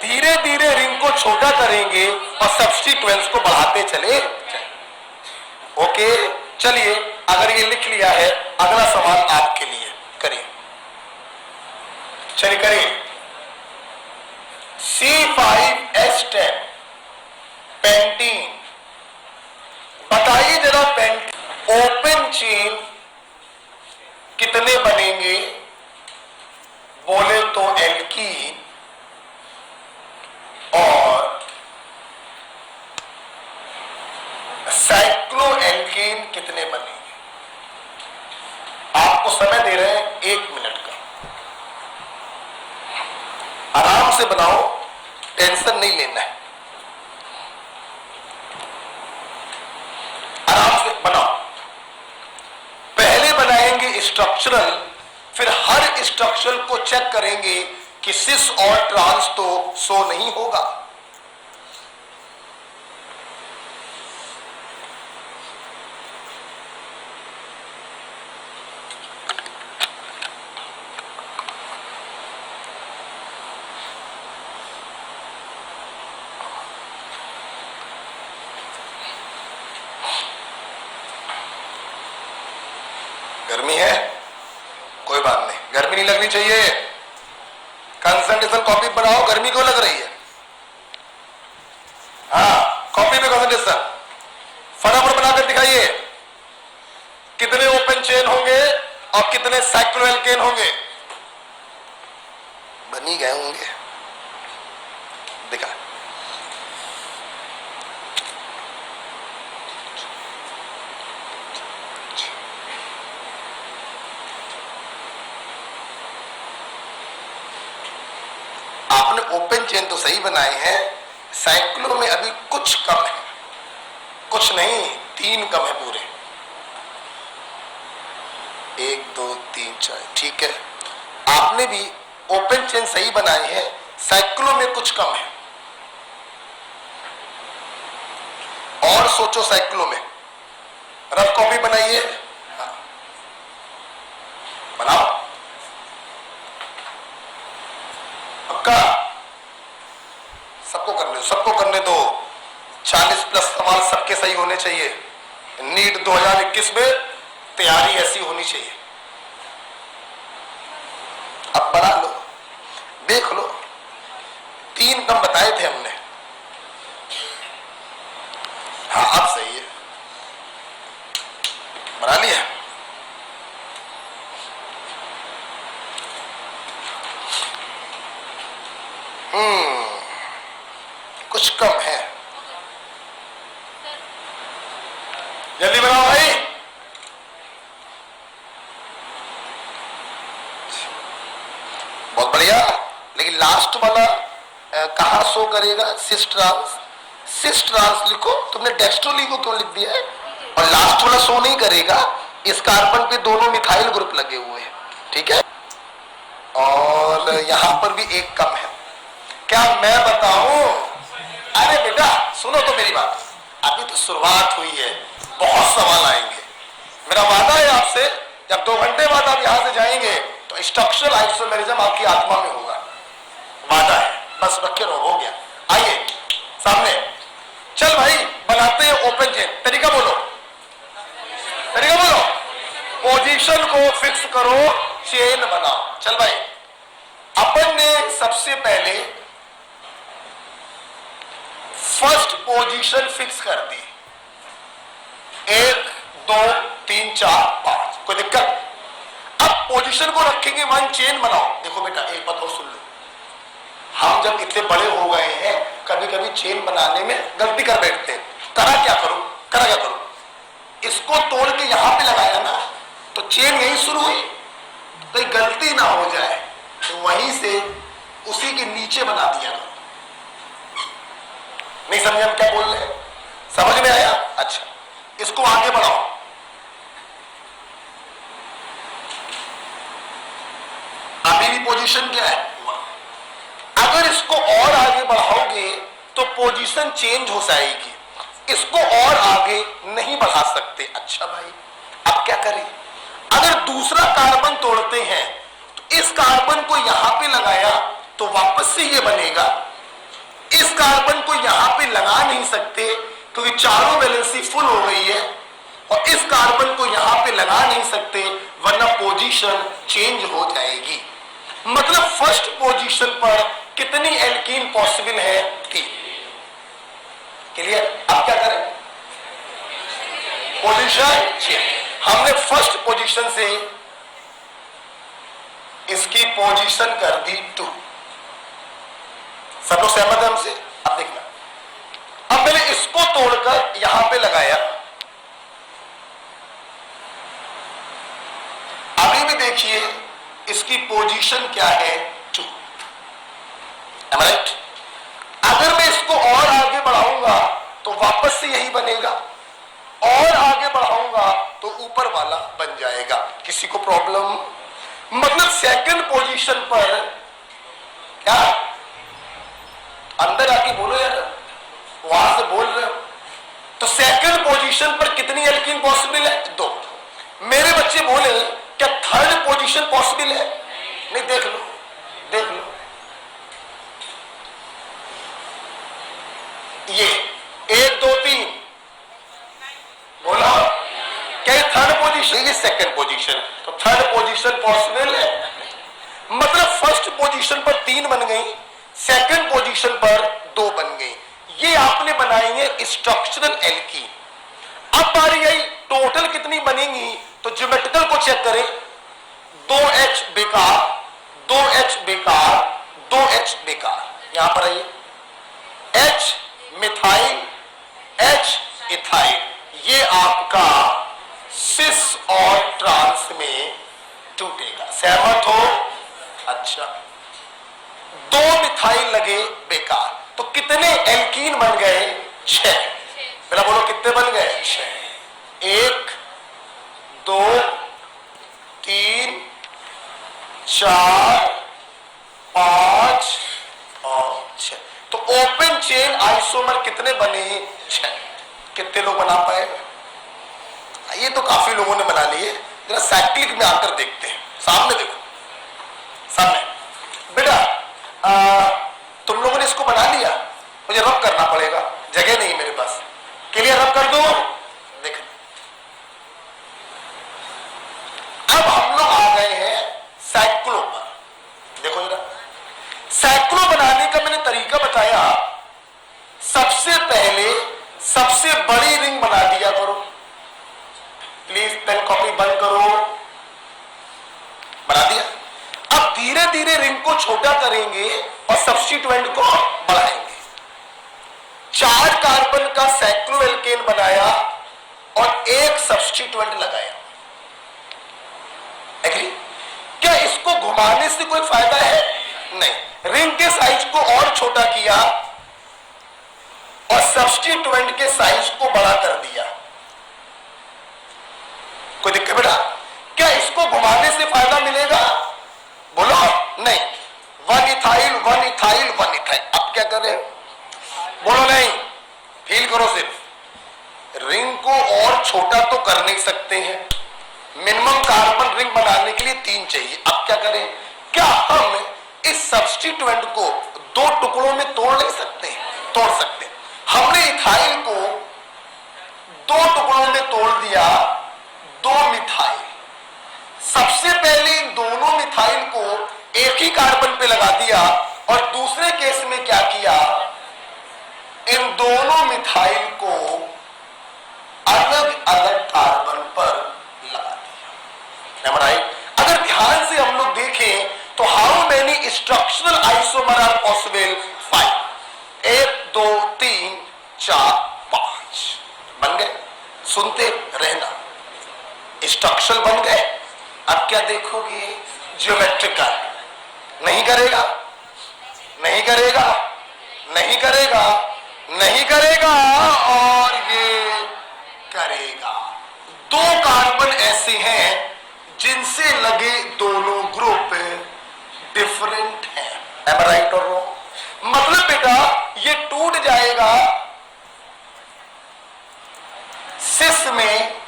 धीरे धीरे रिंग को छोटा करेंगे और सब्स्टिट्यूएंट्स को बढ़ाते चले। ओके, चलिए, अगर ये लिख लिया है, अगला सवाल आपके लिए, करिए। चलिए करिए। C5H10 पेंटीन, बताइए जरा पेंटीन ओपन चेन कितने बनेंगे? बोले तो एल्कीन और साइक्लोएल्केन कितने बनेंगे? आपको समय दे रहे हैं 1 मिनट का, आराम से बनाओ, टेंशन नहीं लेना है, आराम से बनाओ। पहले बनाएंगे स्ट्रक्चरल, फिर हर स्ट्रक्चरल को चेक करेंगे कि सिस और ट्रांस तो शो नहीं होगा। गर्मी है, कोई बात नहीं, गर्मी नहीं लगनी चाहिए। कंसंट्रेशन कॉपी बनाओ, गर्मी क्यों लग रही है? हाँ, कॉपी पे कंसंट्रेशन फटाफट बनाकर दिखाइए। कितने ओपन चेन होंगे और कितने साइक्लोएल्केन होंगे? बनी गए होंगे, दिखा। आपने ओपन चेन तो सही बनाए हैं, साइक्लो में अभी कुछ कम है, कुछ नहीं 3 कम है पूरे। 1 2 3 4, ठीक है। आपने भी ओपन चेन सही बनाए हैं, साइक्लो में कुछ कम है। और सोचो साइक्लो में, रफ कॉपी बनाइए। हाँ। बनाओ पक्का, सबको करने दो, सबको करने दो। 40 प्लस सवाल सबके सही होने चाहिए। नीट 2021 में तैयारी ऐसी होनी चाहिए। अब बना लो, देख लो, 3 कम बताए थे हमने। हाँ अब सही है, बना लिया। कुछ कम है, जल्दी बनाओ भाई। बहुत बढ़िया, लेकिन लास्ट वाला कहां शो करेगा? सिस ट्रांस, सिस ट्रांस लिखो। तुमने डेक्स्ट्रोलिगो क्यों लिख दिया है? और लास्ट वाला शो नहीं करेगा, इस कार्बन पे दोनों मिथाइल ग्रुप लगे हुए हैं, ठीक है। और यहां पर भी 1 कम है। क्या मैं बताऊं? अरे बेटा सुनो तो मेरी बात, अभी तो शुरुआत हुई है, बहुत सवाल आएंगे। मेरा वादा है आपसे, जब 2 घंटे बाद आप यहां से जाएंगे तो स्ट्रक्चरल आइसोमेरिज्म आपकी आत्मा में होगा, वादा है। बस रखे रहो, हो गया। आइए सामने, चल भाई बनाते हैं ओपन चेन। तरीका बोलो, तरीका बोलो। पोजीशन को फिक्स करो, चेन बनाओ। चल भाई, अपन ने सबसे पहले फर्स्ट पोजीशन फिक्स कर दी। 1 2 3 4 5, कोई दिक्कत? अब पोजीशन को रखेंगे, 1 चेन बनाओ। देखो बेटा एक बात और सुन लो, हम जब इतने बड़े हो गए हैं कभी कभी चेन बनाने में गलती कर बैठते हैं। करा क्या करो, करा क्या करो, इसको तोड़ के यहां पे लगाया ना तो चेन यहीं शुरू हुई, तो गलती ना हो जाए तो वहीं से उसी के नीचे बना दिया करो। नहीं समझे हम क्या बोल रहे हैं? समझ में आया? अच्छा, इसको आगे बढ़ाओ। अभी भी पोजीशन क्या है? अगर इसको और आगे बढ़ाओगे तो पोजीशन चेंज हो जाएगी, इसको और आगे नहीं बढ़ा सकते। अच्छा भाई अब क्या करें? अगर दूसरा कार्बन तोड़ते हैं तो इस कार्बन को यहां पे लगाया तो वापस से ये बनेगा। इस कार्बन को यहां पे लगा नहीं सकते क्योंकि चारों वैलेंसी फुल हो गई है, और इस कार्बन को यहां पे लगा नहीं सकते वरना पोजीशन चेंज हो जाएगी। मतलब फर्स्ट पोजीशन पर कितनी एल्कीन पॉसिबल है? 3। क्लियर? अब क्या करें? Position change. हमने फर्स्ट पोजीशन से इसकी पोजीशन कर दी 2। सब लोग सहमत है हमसे? अब देखना, अब मैंने इसको तोड़कर यहां पे लगाया, अभी भी देखिए इसकी पोजीशन क्या है? 2। राइट? अगर मैं इसको और आगे बढ़ाऊंगा तो वापस से यही बनेगा, और आगे बढ़ाऊंगा तो ऊपर वाला बन जाएगा। किसी को प्रॉब्लम? मतलब सेकंड पोजीशन पर क्या, अंदर आके बोलो यार, वहां से बोल रहे हो, तो सेकंड पोजीशन पर कितनी एल्कीन पॉसिबल है? 2। मेरे बच्चे बोले क्या थर्ड पोजीशन पॉसिबल है? नहीं, देख लो, देख लो, ये 1 2 3 बोला क्या? थर्ड पोजीशन, ये सेकंड पोजीशन, तो थर्ड पोजीशन पॉसिबल है? पोजीशन पर 3 बन गई, सेकंड पोजीशन पर 2 बन गई। ये आपने बनाएंगे स्ट्रक्चरल एल्कीन। अब बारी आई टोटल कितनी बनेंगी, तो ज्योमेट्रिकल को चेक करें। 2H बेकार, 2H बेकार, 2H बेकार। यहां पर आइए, H मिथाइल, H इथाइल, ये आपका सिस और ट्रांस में टूटेगा। सहमत हो? अच्छा, 2 मिथाइल लगे बेकार, तो कितने एल्कीन बन गए? 6। पहला बोलो कितने बन गए? 6। 1 2 3 4 5 और 6। तो ओपन चेन आइसोमर कितने बने? 6। कितने लोग बना पाए? ये तो काफी लोगों ने बना लिए। जरा साइक्लिक में आकर देखते हैं। सामने देखो, सामने बेटा, तुम लोगों ने इसको बना लिया, मुझे रब करना पड़ेगा, जगह नहीं मेरे पास। क्लियर? रब कर दो। देख, अब हम लोग आ गए हैं साइक्लो पर। देखो जरा, साइक्लो बनाने का मैंने तरीका बताया। सबसे पहले सबसे बड़ी रिंग बना दिया करो। प्लीज पेन कॉपी बंद करो। बना दिया। अब धीरे धीरे रिंग को छोटा करेंगे और सब्स्टिट्यूएंट को बढ़ाएंगे। 4 कार्बन का साइक्लोएल्केन बनाया और 1 सब्स्टिट्यूएंट लगाया। एग्री? क्या इसको घुमाने से कोई फायदा है? नहीं। रिंग के साइज को और छोटा किया और सब्स्टिट्यूएंट के साइज को बड़ा कर दिया। कोई दिक्कत बेटा? क्या इसको घुमाने से फायदा मिलेगा? बोलो नहीं। 1 इथाइल 1 इथाइल 1 इथाइल। अब क्या करें? बोलो नहीं। फील करो। सिर्फ रिंग को और छोटा तो कर नहीं सकते हैं। मिनिमम कार्बन रिंग बनाने के लिए 3 चाहिए। अब क्या करें? क्या हम इस सब्स्टिट्यूएंट को 2 टुकड़ों में तोड़ नहीं सकते? तोड़ सकते। हमने इथाइल को 2 टुकड़ों में तोड़ दिया। 2 मिथाइल। सबसे पहले इन दोनों मिथाइल को एक ही कार्बन पे लगा दिया और दूसरे केस में क्या किया? इन दोनों मिथाइल को अलग अलग कार्बन पर लगा दिया। राइट? अगर ध्यान से हम लोग देखें तो how many structural isomer are possible? 5। 1 2 3 4 5 बन गए। सुनते रहना। स्ट्रक्चरल बन गए। अब क्या देखोगे? ज्योमेट्रिकल। नहीं करेगा? नहीं करेगा? नहीं करेगा? नहीं करेगा और ये करेगा। 2 कार्बन ऐसे हैं जिनसे लगे दोनों ग्रुप डिफरेंट हैं। Am I right or wrong? मतलब बेटा ये टूट जाएगा सिस में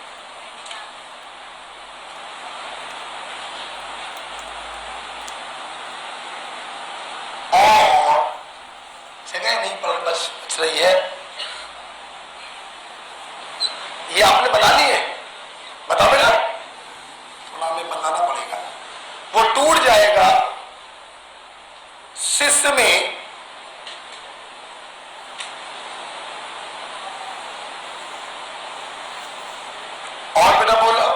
और जगह नहीं पर बस बच रही है। ये आपने बना लिए? बताओ बेटा। थोड़ा हमें बताना पड़ेगा। वो टूट जाएगा सिस में और बेटा बोलो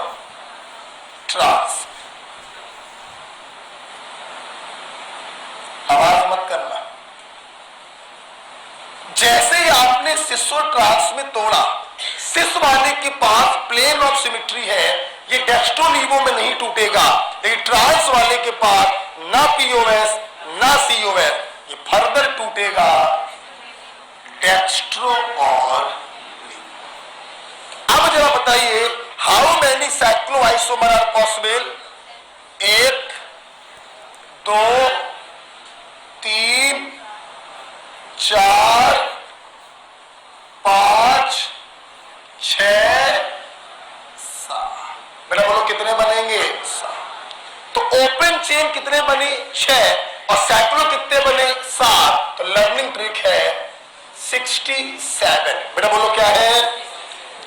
ट्रांस। आवाज मत करना। जैसे ही आपने सिस और ट्रांस में तोड़ा, सिस वाले के पास प्लेन ऑफ सिमेट्री है, ये डेक्स्ट्रो में नहीं टूटेगा। लेकिन ट्रांस वाले के पास ना पीओएस ना सीओएस, ये फर्दर टूटेगा डेक्स्ट्रो और। अब जरा बताइए how many cyclo isomer are possible? 1 2 3 4 5 6 7। बेटा बोलो कितने बनेंगे? 7। तो ओपन चेन कितने बने? 6। और साइक्लो कितने बने? 7। तो लर्निंग ट्रिक है 67। बेटा बोलो क्या है?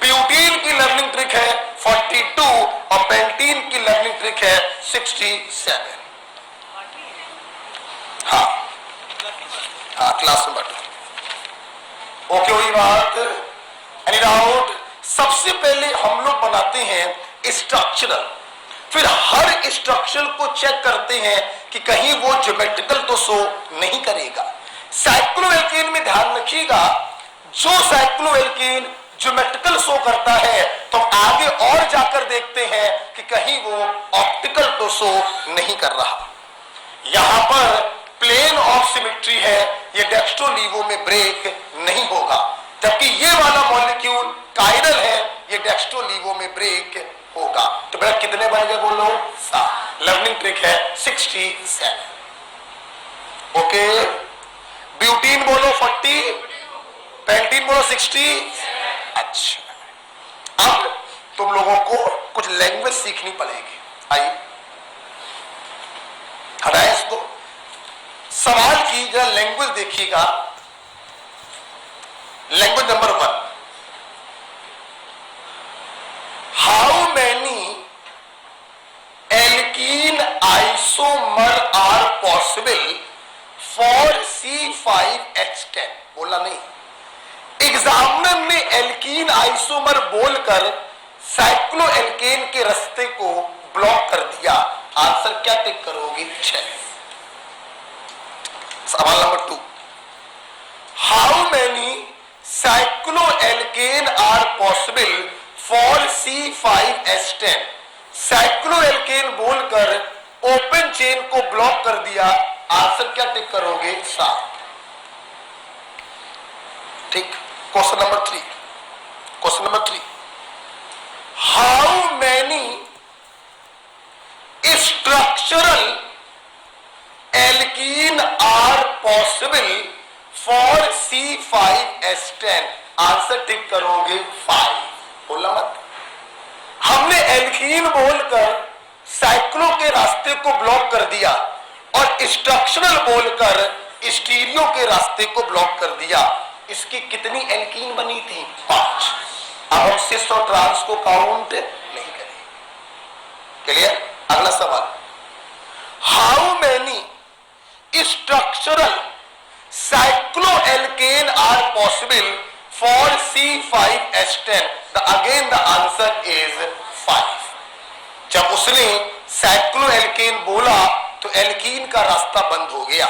ब्यूटीन की लर्निंग ट्रिक है 42 और पेंटीन की लर्निंग ट्रिक है 67। हाँ हाँ, क्लास में बांटो। ओके, वही बात। Any doubt? सबसे पहले हम लोग बनाते हैं स्ट्रक्चरल, फिर हर स्ट्रक्चर को चेक करते हैं कि कहीं वो ज्योमेट्रिकल तो शो नहीं करेगा। साइक्लोएल्केन में ध्यान रखिएगा, जो साइक्लोएल्केन ज्योमेट्रिकल शो करता है तो आगे और जाकर देखते हैं कि कहीं वो ऑप्टिकल तो शो नहीं कर रहा। यहां पर प्लेन ऑफ सिमेट्री है, ये डेक्स्ट्रो-लीवो में ब्रेक नहीं होगा, जबकि ये वाला मॉलिक्यूल कायरल है, ये डेक्स्ट्रो-लीवो में ब्रेक होगा। तो बेटा कितने बन गए बोलो? 7। लर्निंग ट्रिक है 67। ओके, ब्यूटीन बोलो 40, पेंटीन बोलो 60। अच्छा, अब तुम लोगों को कुछ लैंग्वेज सीखनी पड़ेगी। आइए हटाए इसको। सवाल की जरा लैंग्वेज देखिएगा। Language number 1, how many alkene isomer are possible for C5H10? बोला नहीं। एग्जामिनर ने एल्कीन आइसोमर बोलकर साइक्लोएल्केन के रास्ते को ब्लॉक कर दिया। आंसर क्या टिक करोगे? 6। सवाल number 2, how many cycloalkane are possible for C5H10? Cycloalkane बोलकर ओपन चेन को ब्लॉक कर दिया। आंसर क्या टिक करोगे? 7। ठीक। Question number 3, question number 3, how many structural alkene are possible for C5H10? Answer tick करोगे? 5। बोला मत। हमने एल्कीन बोलकर साइक्लो के रास्ते को ब्लॉक कर दिया और स्ट्रक्चरल बोलकर स्टीरियो के रास्ते को ब्लॉक कर दिया। इसकी कितनी एल्कीन बनी थी? 5। अब हम सिस और ट्रांस को काउंट नहीं करेंगे। क्लियर? अगला सवाल, how many structural cycloalkane are possible for C5H10? Again the answer is 5। जब उसने साइक्लोएल्केन बोला तो एल्कीन का रास्ता बंद हो गया,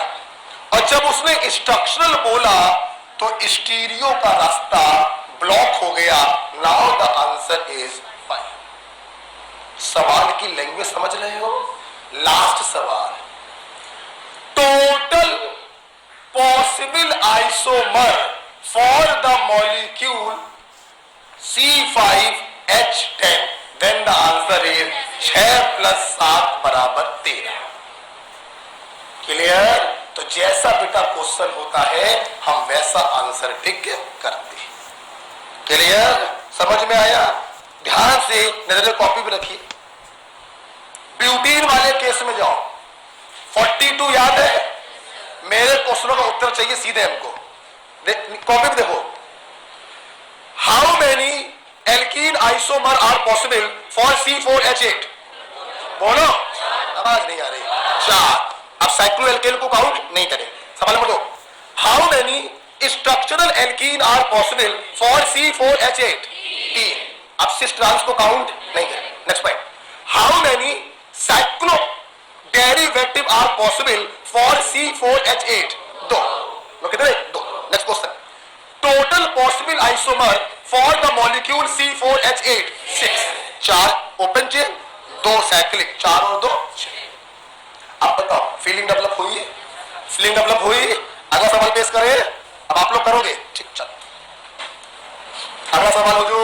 और जब उसने स्ट्रक्चरल बोला तो स्टीरियो का रास्ता ब्लॉक हो गया। Now the answer is 5। सवाल की लैंग्वेज समझ रहे हो? लास्ट सवाल, total possible isomer for the molecule C5H10, then the answer is 6 + 7 = 13। Clear? तो जैसा बेटा क्वेश्चन होता है हम वैसा आंसर टिक करते हैं। क्लियर? समझ में आया? ध्यान से नजर कॉपी पे रखिए। ब्यूटीन वाले केस में जाओ, 42 याद है? मेरे क्वेश्चनों का उत्तर चाहिए सीधे हमको। कॉपी पे देखो, how many alkene isomer are possible for C4H8? बोलो, आवाज नहीं आ रही। 4। अब साइक्लोएल्केन को काउंट नहीं करें। सवाल number 2, how many structural alkene are possible for C4H8? 3। अब सिस ट्रांस को काउंट नहीं करें। Next point, how many cyclo derivative are possible for C4H8? 2। कितने? 2। Next question, total possible isomer for the molecule C4H8? 6। 4 open chain, 2 cyclic, 4 और 2 6। अब बताओ, feeling develop हुई है? फीलिंग डेवलप हुई? अगला सवाल पेश करें। अब आप लोग करोगे? ठीक, चल अगला सवाल हो जो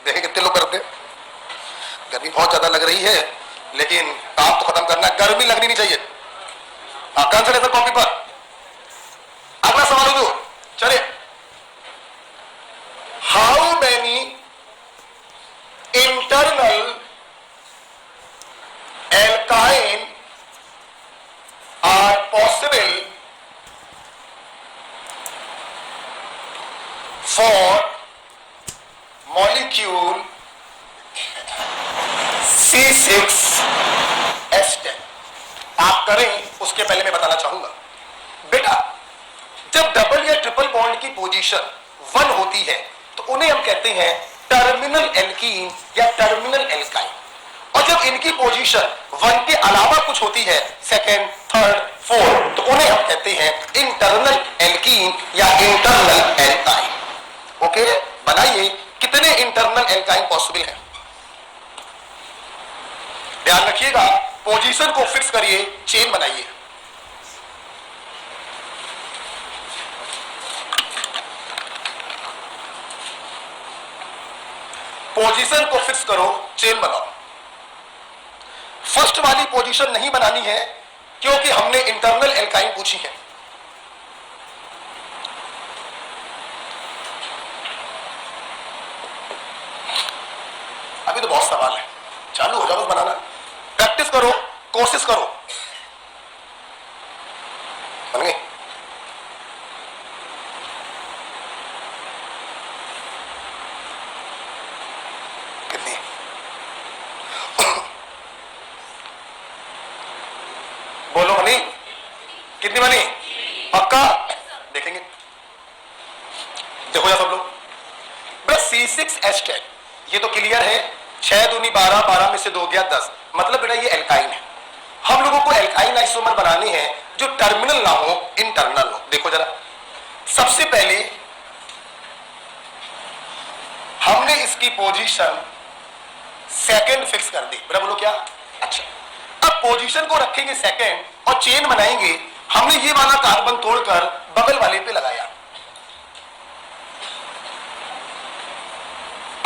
देखें कितने लोग करते। गर्मी बहुत ज्यादा लग रही है, लेकिन काम तो खत्म करना है, गर्मी लगनी नहीं चाहिए। कंसंट्रेशन कॉपी पर। अगला सवाल हो जो चले, how many internal alkyne are possible for molecule C6H10? आप करें उसके पहले मैं बताना चाहूंगा बेटा, जब डबल या ट्रिपल बॉन्ड की पोजीशन 1 होती है तो उन्हें हम कहते हैं टर्मिनल एल्कीन या टर्मिनल एल्काइन, और जब इनकी पोजीशन 1 के अलावा कुछ होती है, सेकेंड, थर्ड, फोर्थ, तो उन्हें हम कहते हैं इंटरनल एल्कीन या इंटरनल एल्काइन। ओके, बनाइए कितने इंटरनल एल्काइन पॉसिबल है। ध्यान रखिएगा, पोजीशन को फिक्स करिए, चेन बनाइए। पोजीशन को फिक्स करो, चेन बनाओ। फर्स्ट वाली पोजीशन नहीं बनानी है क्योंकि हमने इंटरनल एल्काइन पूछी है। अभी तो बहुत सवाल है, चालू हो जाओ, बस बनाना। प्रैक्टिस करो, कोशिश करो। बन गई? कितनी? बोलो बनी? कितनी बनी? पक्का? देखेंगे, देखो या सब लोग। बस C6H10 ये तो क्लियर है, 6 दूनी 12, 12 में से 2 गया 10, मतलब बेटा ये एल्काइन है। हम लोगों को एल्काइन आइसोमर बनाने हैं जो टर्मिनल ना हो, इंटरनल हो। देखो जरा, सबसे पहले हमने इसकी पोजीशन सेकंड फिक्स कर दी। बेटा बोलो क्या? अच्छा, अब पोजीशन को रखेंगे सेकंड और चेन बनाएंगे। हमने ये वाला कार्बन तोड़कर बगल वाले पे लगाया।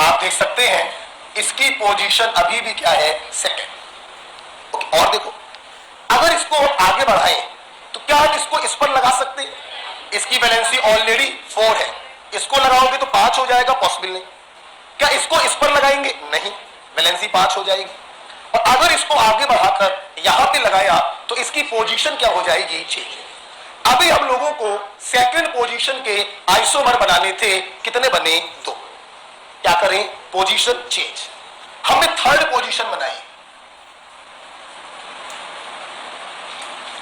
आप देख सकते हैं इसकी पोजीशन अभी भी क्या है? सेकंड। ओके, और देखो, अगर इसको आगे बढ़ाएं तो क्या हम इसको इस पर लगा सकते हैं? इसकी वैलेंसी ऑलरेडी 4 है, इसको लगाओगे तो 5 हो जाएगा, पॉसिबल नहीं। क्या इसको इस पर लगाएंगे? नहीं, वैलेंसी 5 हो जाएगी। और अगर इसको आगे बढ़ाकर यहां पे लगाया तो इसकी पोजीशन क्या हो जाएगी? चेंज। अभी हम लोगों को सेकंड पोजीशन के आइसोमर बनाने थे, कितने बने? 2। क्या करें? Position change. हमने थर्ड पोजीशन बनाई,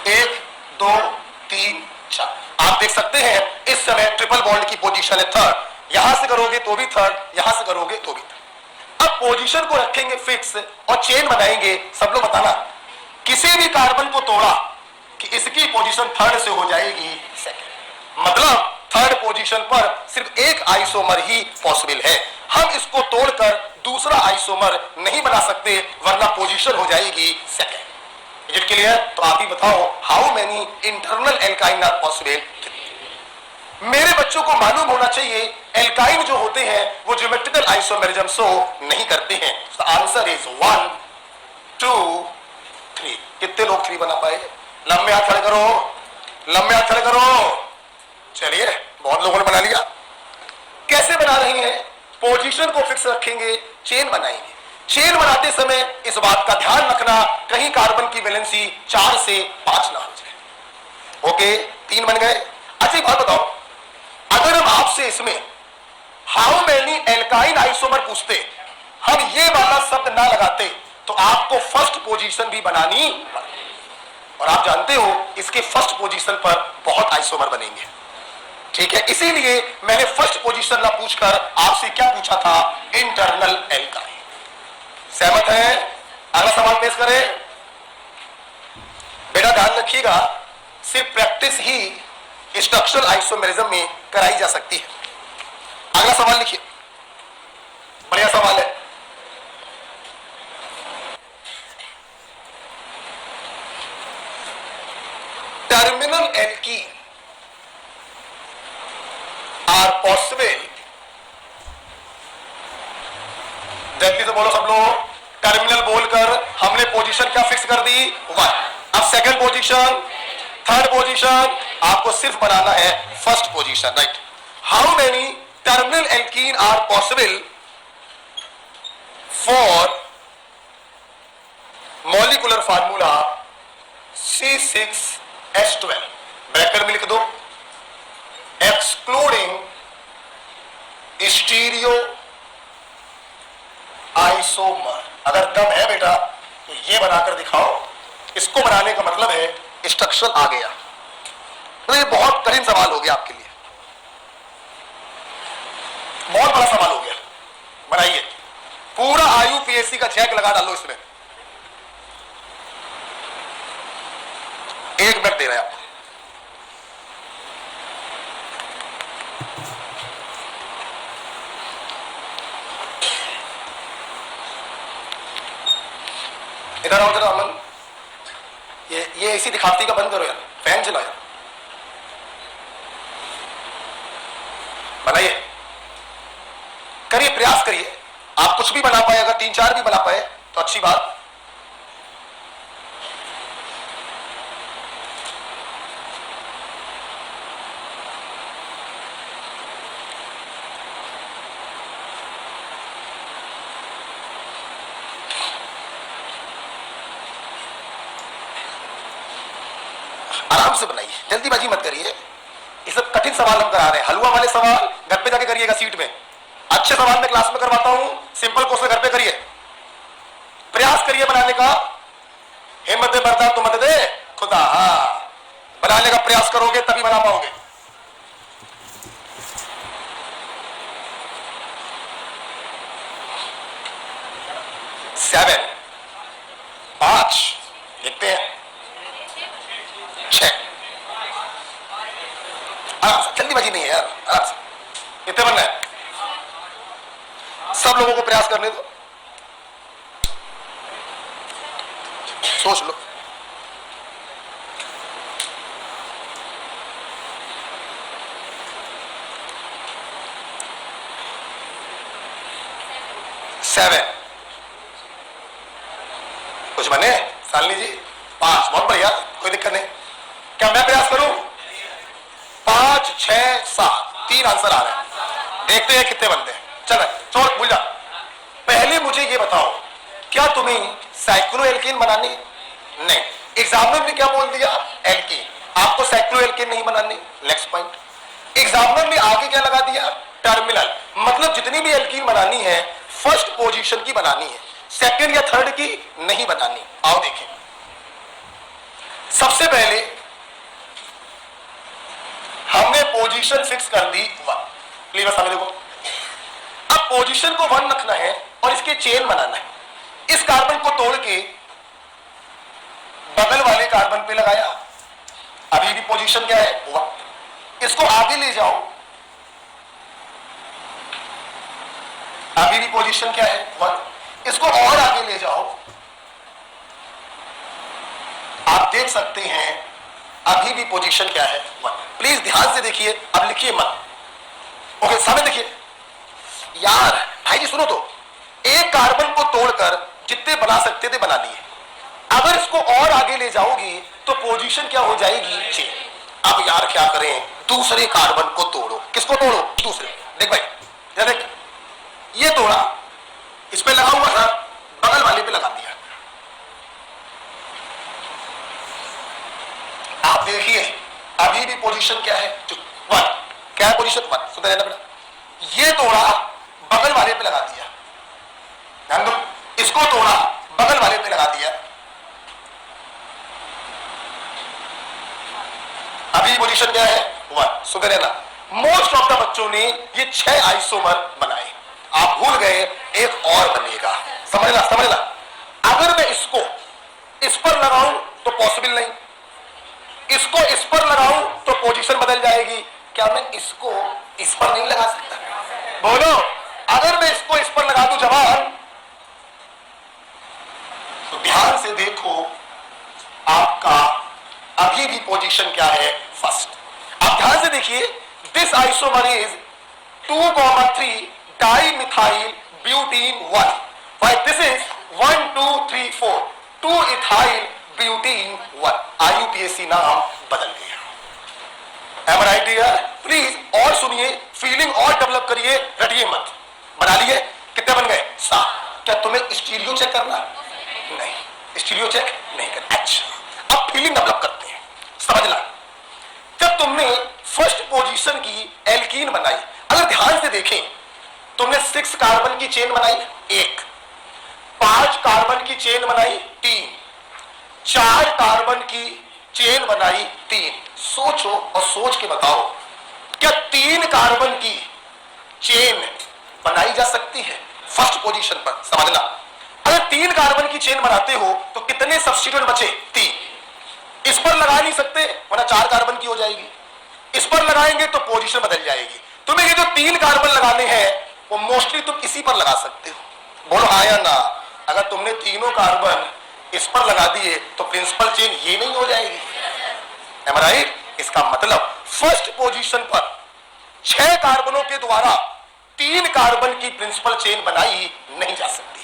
1 2 3 4। आप देख सकते हैं इस समय ट्रिपल बॉन्ड की पोजीशन है थर्ड। यहां से करोगे तो भी थर्ड, यहां से करोगे तो भी थर्ड। अब पोजीशन को रखेंगे फिक्स और चेन बनाएंगे। सब लोग बताना, किसी भी कार्बन को तोड़ा कि इसकी पोजीशन थर्ड से हो जाएगी सेकंड, मतलब थर्ड पोजीशन पर सिर्फ एक आइसोमर ही पॉसिबल है। हम इसको तोड़कर दूसरा आइसोमर नहीं बना सकते, वरना पोजीशन हो जाएगी सेकंड। Is it clear? तो आप ही बताओ, how many internal alkyne are possible? मेरे बच्चों को मालूम होना चाहिए एल्काइन जो होते हैं वो ज्योमेट्रिकल आइसोमेरिज्म शो नहीं करते हैं। Answer is 1 2 3। कितने लोग 3 बना पाए? लंबे हाथ खड़े करो, लंबे हाथ खड़े करो। चलिए, बहुत लोगों ने बना लिया। कैसे बना रहे हैं? पोजीशन को फिक्स रखेंगे, चेन बनाएंगे। चेन बनाते समय इस बात का ध्यान रखना कहीं कार्बन की वैलेंसी 4 से 5 ना हो जाए। ओके, 3 बन गए। अच्छा एक बात बताओ, अगर हम आपसे इसमें हाउ मेनी एल्काइन आइसोमर पूछते, हम ये वाला शब्द ना लगाते तो आपको फर्स्ट पोजीशन भी बनानी पड़ती। और आप जानते हो इसके फर्स्ट पोजीशन पर बहुत आइसोमर बनेंगे, ठीक है? इसीलिए मैंने फर्स्ट पोजीशन ना पूछकर आपसे क्या पूछा था? Internal alkyne. सहमत है? अगला सवाल पेश करें। बेटा ध्यान रखिएगा, सिर्फ प्रैक्टिस ही स्ट्रक्चरल आइसोमेरिज्म में कराई जा सकती है। अगला सवाल लिखिए, बढ़िया सवाल है। टर्मिनल एल्कीन आर पॉसिबल, जल्दी से बोलो सब लोग। टर्मिनल बोलकर हमने पोजीशन क्या फिक्स कर दी? 1। अब सेकंड पोजीशन, थर्ड पोजीशन, आपको सिर्फ बनाना है first position, right? How many terminal alkene are possible for molecular formula C6H12? Bracket में लिख दो, एक्सक्लूडिंग स्टीरियो आइसोमर। अगर दम है बेटा तो ये बनाकर दिखाओ। इसको बनाने का मतलब है स्ट्रक्चरल आ गया। तो ये बहुत कठिन सवाल हो गया आपके लिए, बहुत बड़ा सवाल हो गया। बनाइए, पूरा IUPAC का चेक लगा डालो इसमें। 1 मिनट दे रहे हैं आपको। इधर आओ जरा अमन, ये ऐसी दिखावटी का बंद करो यार, फैन चलाओ यार। बनाइए, करिए, प्रयास करिए। आप कुछ भी बना पाए, अगर 3-4 भी बना पाए तो अच्छी बात। आराम से बनाइए, जल्दीबाजी मत करिए। ये सब कठिन सवाल हम करा रहे हैं। हलवा वाले सवाल घर पे जाके करिएगा सीट में। अच्छे सवाल मैं क्लास में करवाता हूं, सिंपल क्वेश्चन घर पे करिए, प्रयास करिए बनाने का। हिम्मत बरदार तो मत दे खुदा। बनाने का प्रयास करोगे तभी बना पाओगे। सेवन, 5 देखते हैं, 6। जल्दीबाजी नहीं है यार, आराम से। कितने बनना है? सब लोगों को प्रयास करने दो, सोच लो। सेवन, कुछ बने सालनी जी? 5, बहुत बढ़िया, कोई दिक्कत नहीं। क्या मैं प्रयास करूं? 5, 6, 7, 3 आंसर आ रहे हैं। देखते हैं कितने बनते हैं। चल छोड़, भूल जा। पहले मुझे ये बताओ, क्या तुम्हें साइक्लोएल्केन बनानी? नहीं। एग्जामिनर ने क्या बोल दिया? एल्केन। आपको साइक्लोएल्केन नहीं बनानी। Next point. एग्जामिनर ने आगे क्या लगा दिया? टर्मिनल। मतलब जितनी भी एल्कीन बनानी है फर्स्ट पोजीशन की बनानी है, सेकंड या थर्ड की नहीं बनानी। आओ देखें। सबसे पहले हमने पोजीशन फिक्स कर दी 1। प्लीज बस देखो, अब पोजीशन को 1 रखना है और इसके चेन बनाना है। इस कार्बन को तोड़ के बगल वाले कार्बन पे लगाया, अभी भी पोजीशन क्या है? 1। इसको आगे ले जाओ, अभी भी पोजीशन क्या है? 1। इसको और आगे ले जाओ, आप देख सकते हैं अभी भी पोजीशन क्या है? 1। प्लीज ध्यान से देखिए, अब लिखिए मत। ओके, सामने देखिए यार। भाई जी सुनो तो, एक कार्बन को तोड़कर जितने बना सकते थे बना लिए। अगर इसको और आगे ले जाओगी तो पोजीशन क्या हो जाएगी? 6। अब यार क्या करें? दूसरे कार्बन को तोड़ो। किसको तोड़ो? दूसरे। देख भाई, देख, ये तोड़ा, इस पे लगा हुआ था, बगल वाले पे लगा दिया। आप देखिए अभी भी पोजीशन क्या है? 1। क्या है पोजीशन? 1। सुन रहना बेटा, ये तोड़ा, बगल वाले पे लगा दिया। ध्यान दो, इसको तोड़ा, बगल वाले पे लगा दिया। अभी पोजीशन क्या है? 1। सुन रहना, मोस्ट ऑफ द बच्चों ने ये 6 आइसोमर बनाए। आप भूल गए एक और बनेगा। समझना समझना। अगर मैं इसको इस पर लगाऊं तो पॉसिबल नहीं, इसको इस पर लगाऊं तो पोजीशन बदल जाएगी। क्या मैं इसको इस पर नहीं लगा सकता? बोलो, अगर मैं इसको इस पर लगा दूं जवान, तो ध्यान से देखो आपका अभी भी पोजीशन क्या है? फर्स्ट। आप ध्यान से देखिए, this isomer is 2,3 dimethyl butene 1, while this is 1, 2, 3, 4 2 ethyl butene 1। IUPAC नाम बदल गया। Am I right dear? Please और सुनिए, फीलिंग और डेवलप करिए, रटिए मत। बना लिए? कितने बन गए? 7। क्या तुम्हें स्टीरियो चेक करना? नहीं, स्टीरियो चेक नहीं करना। अच्छा, अब फीलिंग डेवलप करते हैं। समझना, जब तुमने फर्स्ट पोजीशन की एल्कीन बनाई, अगर ध्यान से देखें, तुमने 6 कार्बन की चेन बनाई, 1, 5 कार्बन की चेन बनाई, 3, 4 कार्बन की चेन बनाई 3। सोचो और सोच के बताओ, क्या 3 कार्बन की चेन बनाई जा सकती है? फर्स्ट पोजीशन पर समझना, अगर 3 कार्बन की चेन बनाते हो तो कितने सब्स्टिट्यूएंट बचे? 3। इस पर लगा नहीं सकते वरना 4 कार्बन की हो जाएगी, इस पर लगाएंगे तो पोजीशन बदल जाएगी। तुम्हें ये जो 3 कार्बन लगाने हैं वो मोस्टली तुम इसी पर लगा सकते हो। बोलो हाँ या ना। अगर तुमने तीनों कार्बन इस पर लगा दिए तो प्रिंसिपल चेन ये नहीं हो जाएगी? Am I right? इसका मतलब फर्स्ट पोजीशन पर 6 कार्बनों के द्वारा 3 कार्बन की प्रिंसिपल चेन बनाई नहीं जा सकती।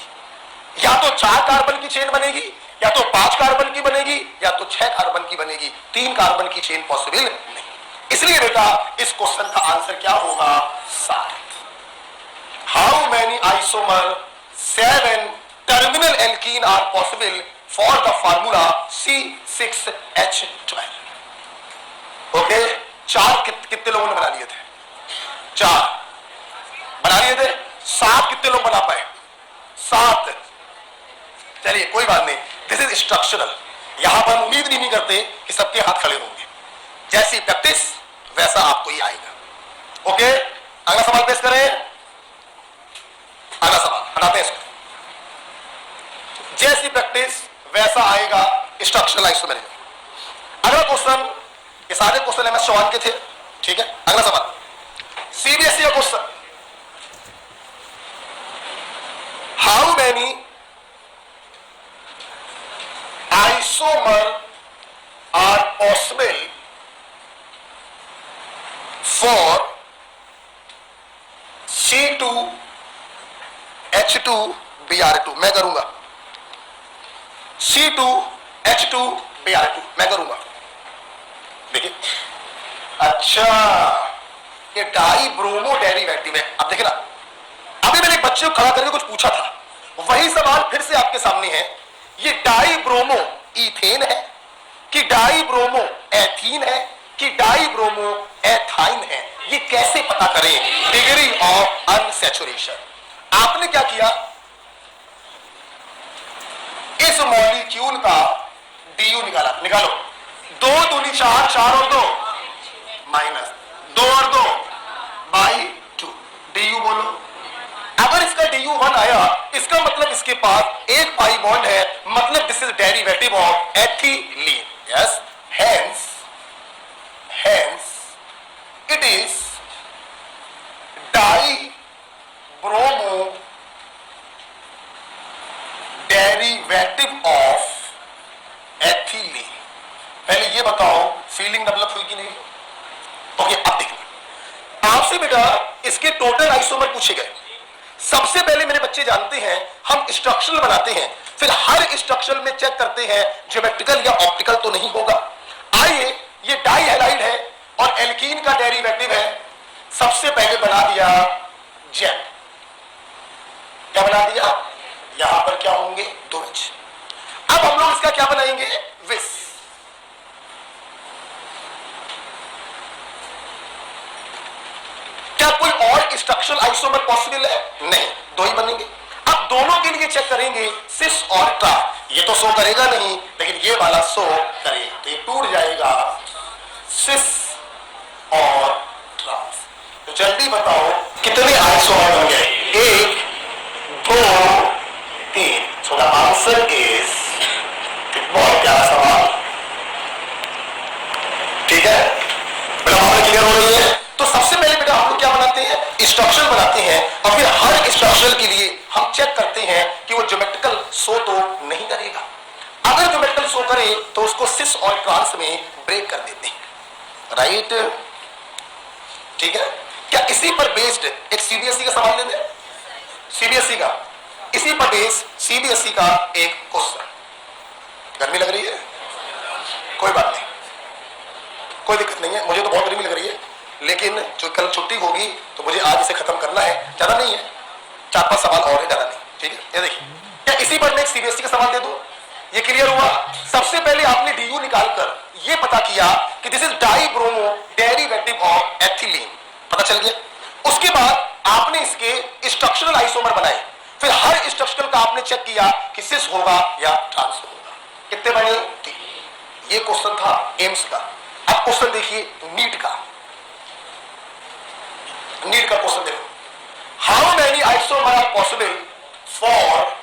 या तो 4 कार्बन की चेन बनेगी, या तो 5 कार्बन की बनेगी, या तो 6 कार्बन की बनेगी। 3 कार्बन की चेन पॉसिबल नहीं। इसलिए बेटा इस क्वेश्चन का आंसर क्या होगा? 7। How many isomer 7 terminal alkene are possible for the formula C6H12? Okay, 4 कितने लोगों ने बना लिए थे? 4 बना लिए थे। 7 कितने लोग बना पाए? 7। चलिए कोई बात नहीं, दिस इज स्ट्रक्चरल। यहां पर उम्मीद नहीं करते कि सबके हाथ खड़े होंगे। जैसी प्रैक्टिस वैसा आपको ही आएगा। ओके, अगला सवाल पेश करें। अगला सवाल हटाते हैं इसको। जैसी प्रैक्टिस वैसा आएगा स्ट्रक्चरल आइसोमेरिज्म। अगला क्वेश्चन, ये सारे क्वेश्चन MS1 के थे, ठीक है। अगला सवाल CBSE का question, how many isomer are possible for C2H2Br2? मैं करूंगा। C2H2Br2 मैं करूंगा। देखिए, अच्छा ये डाई ब्रोमो डेरिवेटिव है। अब देखिए ना, अभी मैंने एक बच्चे को खड़ा करके कुछ पूछा था, वही सवाल फिर से आपके सामने है। ये डाई ब्रोमो इथेन है कि डाई ब्रोमो एथीन है कि डाई ब्रोमो एथाइन है? ये कैसे पता करें? Degree of unsaturation. आपने क्या किया, इस मॉलिक्यूल का DU निकाला। निकालो, 2 दूनी 4, 4 और 2 माइनस 2 और 2 बाई 2। DU बोलो। अगर इसका DU 1 आया, इसका मतलब इसके पास एक पाई बॉन्ड है, मतलब this is derivative of ethylene. Yes, hence it is die bromo derivative of ethylene. पहले ये बताओ फीलिंग डेवलप हुई कि नहीं? ओके, अब देखिए आपसे बेटा इसके टोटल आइसोमर पूछे गए। सबसे पहले मेरे बच्चे जानते हैं हम स्ट्रक्चरल बनाते हैं, फिर हर स्ट्रक्चरल में चेक करते हैं ज्योमेट्रिकल या ऑप्टिकल तो नहीं होगा। आइए, ये डाई हैलाइड है और एल्कीन का डेरिवेटिव है। सबसे पहले बना दिया जेड। क्या बना दिया? यहां पर क्या होंगे? 2H। अब हम लोग इसका क्या बनाएंगे? विस। क्या कोई और स्ट्रक्चरल आइसोमर पॉसिबल है? नहीं, 2 ही बनेंगे। अब दोनों के लिए चेक करेंगे सिस और ट्रांस। ये तो शो करेगा नहीं, लेकिन ये वाला शो करेगा, तो ये टूट जाएगा सिस और ट्रांस। तो जल्दी बताओ कितने आइसोमर होंगे? 1 2 3। सो द आंसर इज, बहुत प्यारा सवाल, ठीक है बेटा, बात क्लियर हो रही है? तो सबसे पहले बेटा हम लोग क्या बनाते हैं? स्ट्रक्चर बनाते हैं, और फिर हर स्ट्रक्चर के लिए हम चेक करते हैं कि वो ज्योमेट्रिकल शो तो नहीं करेगा। अगर ज्योमेट्रिकल शो करे तो उसको सिस और ट्रांस में ब्रेक कर देते हैं। राइट, ठीक है। क्या इसी पर बेस्ड एक CBSE का सवाल ले दें? CBSE का, इसी पर बेस्ड CBSE का एक क्वेश्चन। गर्मी लग रही है? कोई बात नहीं, कोई दिक्कत नहीं है। मुझे तो बहुत गर्मी लग रही है, लेकिन जो कल छुट्टी होगी तो मुझे आज इसे खत्म करना है। ज्यादा नहीं है, 4-5 सवाल और है, ज्यादा नहीं, ठीक है। ये देखिए, क्या इसी पर मैं एक CBSE का सवाल दे दूं? ये क्लियर हुआ? सबसे पहले आपने DU निकालकर ये पता किया कि this is die bromo derivative of ethylene, पता चल गया। उसके बाद आपने इसके स्ट्रक्चरल आइसोमर बनाए, फिर हर स्ट्रक्चरल का आपने चेक किया कि सिस होगा या ट्रांस होगा। कितने बने? 3। ये क्वेश्चन था एम्स का। अब क्वेश्चन देखिए नीट का। नीट का क्वेश्चन देखो, how many isomer are possible for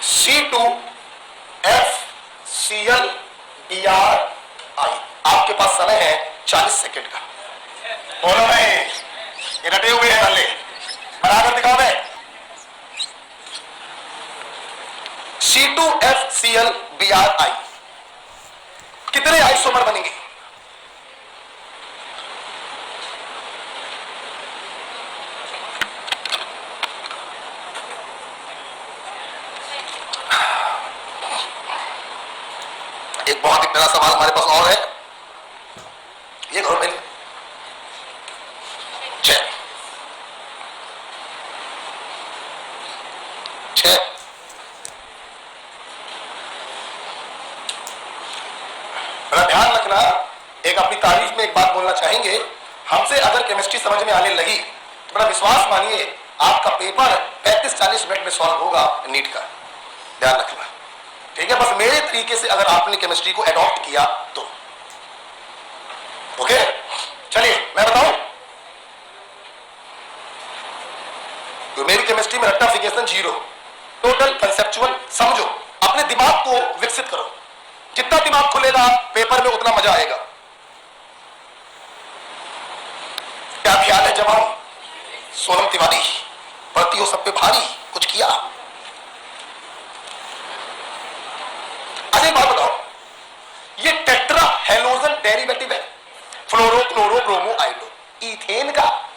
C2FClBrI। आपके पास समय है 40 सेकंड का। बोलो नहीं, ये डटे हुए हैं नल्ले, बनाकर दिखाओ। C2FClBrI कितने आइसोमर बनेंगे? एक बहुत ही प्यारा सवाल हमारे पास और है, ये करो पहले। 6 ध्यान रखना, एक अपनी तारीफ में एक बात बोलना चाहेंगे, हमसे अगर केमिस्ट्री समझ में आने लगी तो बड़ा विश्वास मानिए आपका पेपर 35-40 मिनट में सॉल्व होगा नीट का। ध्यान रखना, ठीक है? बस मेरे तरीके से अगर आपने केमिस्ट्री को एडॉप्ट किया तो। ओके, चलिए मैं बताऊं, तो मेरी केमिस्ट्री में रेक्टिफिकेशन 0, टोटल कंसेप्चुअल। समझो, अपने दिमाग को विकसित करो, जितना दिमाग खुलेगा पेपर में उतना मजा आएगा। क्या ख्याल है जवान? सोनम तिवारी पड़ती हो सब पे भारी, कुछ किया? अच्छा एक बात बताओ, ये टेट्रा हेलोजन डेरिवेटिव है फ्लोरो क्लोरो ब्रोमो आइडो, इथेन का,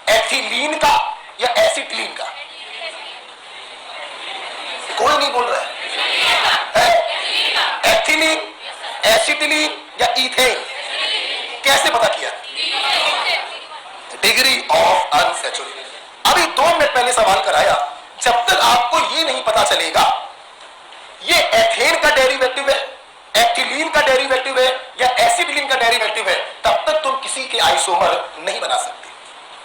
एथिलीन का या एसिटिलीन का? कोई नहीं बोल रहा है। एथिलीन, एसिटिलीन या इथेन? कैसे पता किया? Degree of unsaturation. अभी 2 मिनट पहले सवाल कराया, जब तक आपको ये नहीं पता चलेगा ये एथेन का डेरिवेटिव है, एथिलीन का डेरिवेटिव है या एसिटिलीन का डेरिवेटिव है, तब तक तुम किसी के आइसोमर नहीं बना सकते।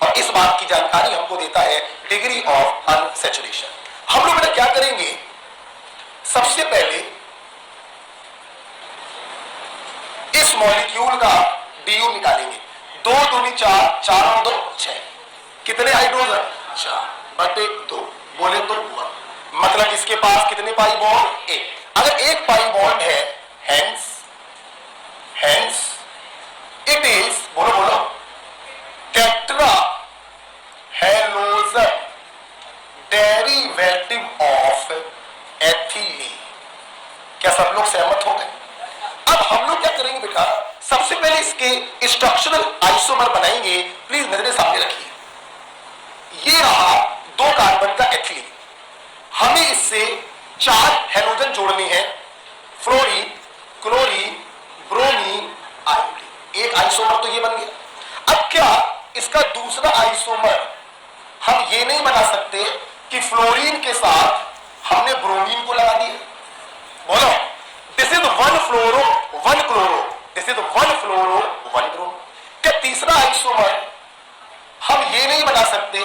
और इस बात की जानकारी हमको देता है डिग्री ऑफ अनसैचुरेशन। हम लोग बेटा क्या करेंगे, सबसे पहले इस मॉलिक्यूल का डीयू निकालेंगे। 2 दूनी 4, 4 और 2 6। कितने हाइड्रोजन? 4/2। बोले तो हुआ, मतलब इसके पास कितने पाई बॉन्ड? 1। अगर 1 पाई बॉन्ड है, हेंस इट इज, बोलो tetra halogen derivative of ethylene. क्या सब लोग सहमत हो गए? अब हम लोग क्या करेंगे बेटा, सबसे पहले इसके स्ट्रक्चरल आइसोमर बनाएंगे। प्लीज नजरें सामने रखिए, ये रहा 2 कार्बन का एथिलीन, हमें इससे 4 हेलोजन जोड़ने हैं, फ्लोरीन, क्लोरीन, ब्रोमीन, आयोडीन। एक आइसोमर तो ये बन गया। अब क्या इसका दूसरा आइसोमर हम ये नहीं बना सकते कि फ्लोरीन के साथ हमने ब्रोमीन को लगा दिया? बोलो, this is 1 fluoro 1 chloro, this is 1 fluoro 1 bromo. क्या तीसरा आइसोमर हम ये नहीं बना सकते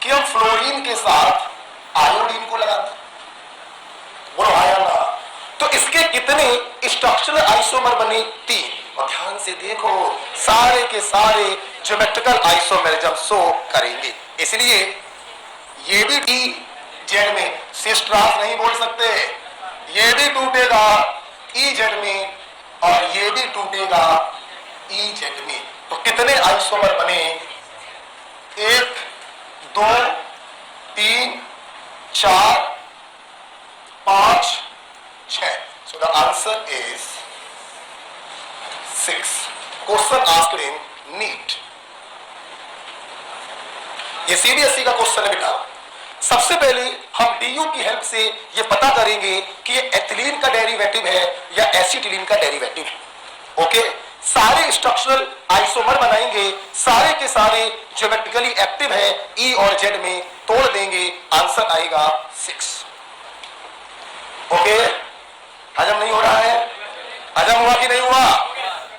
कि हम फ्लोरीन के साथ आयोडीन को लगा दें? बोलो आया ना। तो इसके कितने स्ट्रक्चरल आइसोमर बने? 3। और ध्यान से देखो, सारे के सारे ज्योमेट्रिकल आइसोमेरिज्म शो करेंगे। इसलिए ये भी टी जेड में सिस्ट्रास नहीं बोल सकते, ये भी टूटेगा ई जेड में और ये भी टूटेगा ई जेड में। तो कितने आइसोमर बने? 1 2 3 4 5 6। So the answer is 6. Question asked in NEET. ये सीबीएसई का क्वेश्चन है बेटा। सबसे पहले हम डीयू की हेल्प से ये पता करेंगे कि ये एथिलीन का डेरिवेटिव है या एसिटिलीन का डेरिवेटिव है। ओके, सारे स्ट्रक्चरल आइसोमर बनाएंगे, सारे के सारे ज्योमेट्रिकली एक्टिव है, ई और जेड में तोड़ देंगे, आंसर आएगा 6। ओके, हजम नहीं हो रहा है? हजम हुआ कि नहीं हुआ?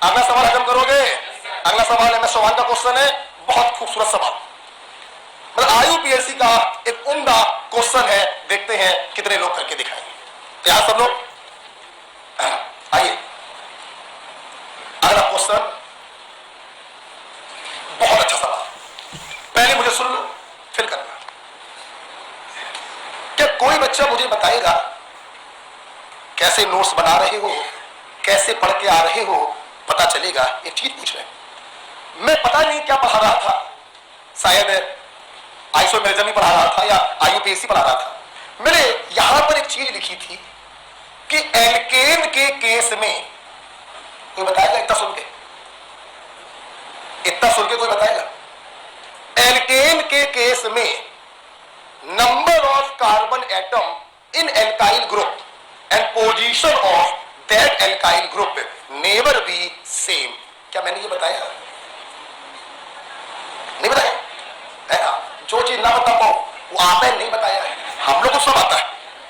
अगला सवाल हजम करोगे? अगला सवाल है, मैं सवाल का क्वेश्चन है, बहुत खूबसूरत सवाल, मतलब आईयूपीएससी का एक उम्दा क्वेश्चन है। देखते हैं कितने लोग करके दिखाएंगे। तैयार सब लोग? आइए, अगला क्वेश्चन बहुत अच्छा सवाल, पहले मुझे सुन लो फिर करना। क्या कोई बच्चा मुझे बताएगा कैसे नोट्स बना रहे हो, कैसे पढ़ के आ रहे हो, पता चलेगा? एक चीज पूछ रहे हैं, मैं पता नहीं क्या पढ़ा रहा था, शायद आइसोमेरिज्म ही पढ़ा रहा था या आईयूपीएसी पढ़ा रहा था। मैंने यहां पर एक चीज लिखी थी कि एल्केन के केस में, कोई बताएगा इतना सुन के? इतना सुन के कोई बताएगा? एल्केन के केस में number of carbon atom in alkyl group and position of that alkyl group never be same. क्या मैंने ये बताया? नहीं बताया है? जो चीज ना बता पाओ वो आता है, नहीं बताया है। हम लोग को सब आता है,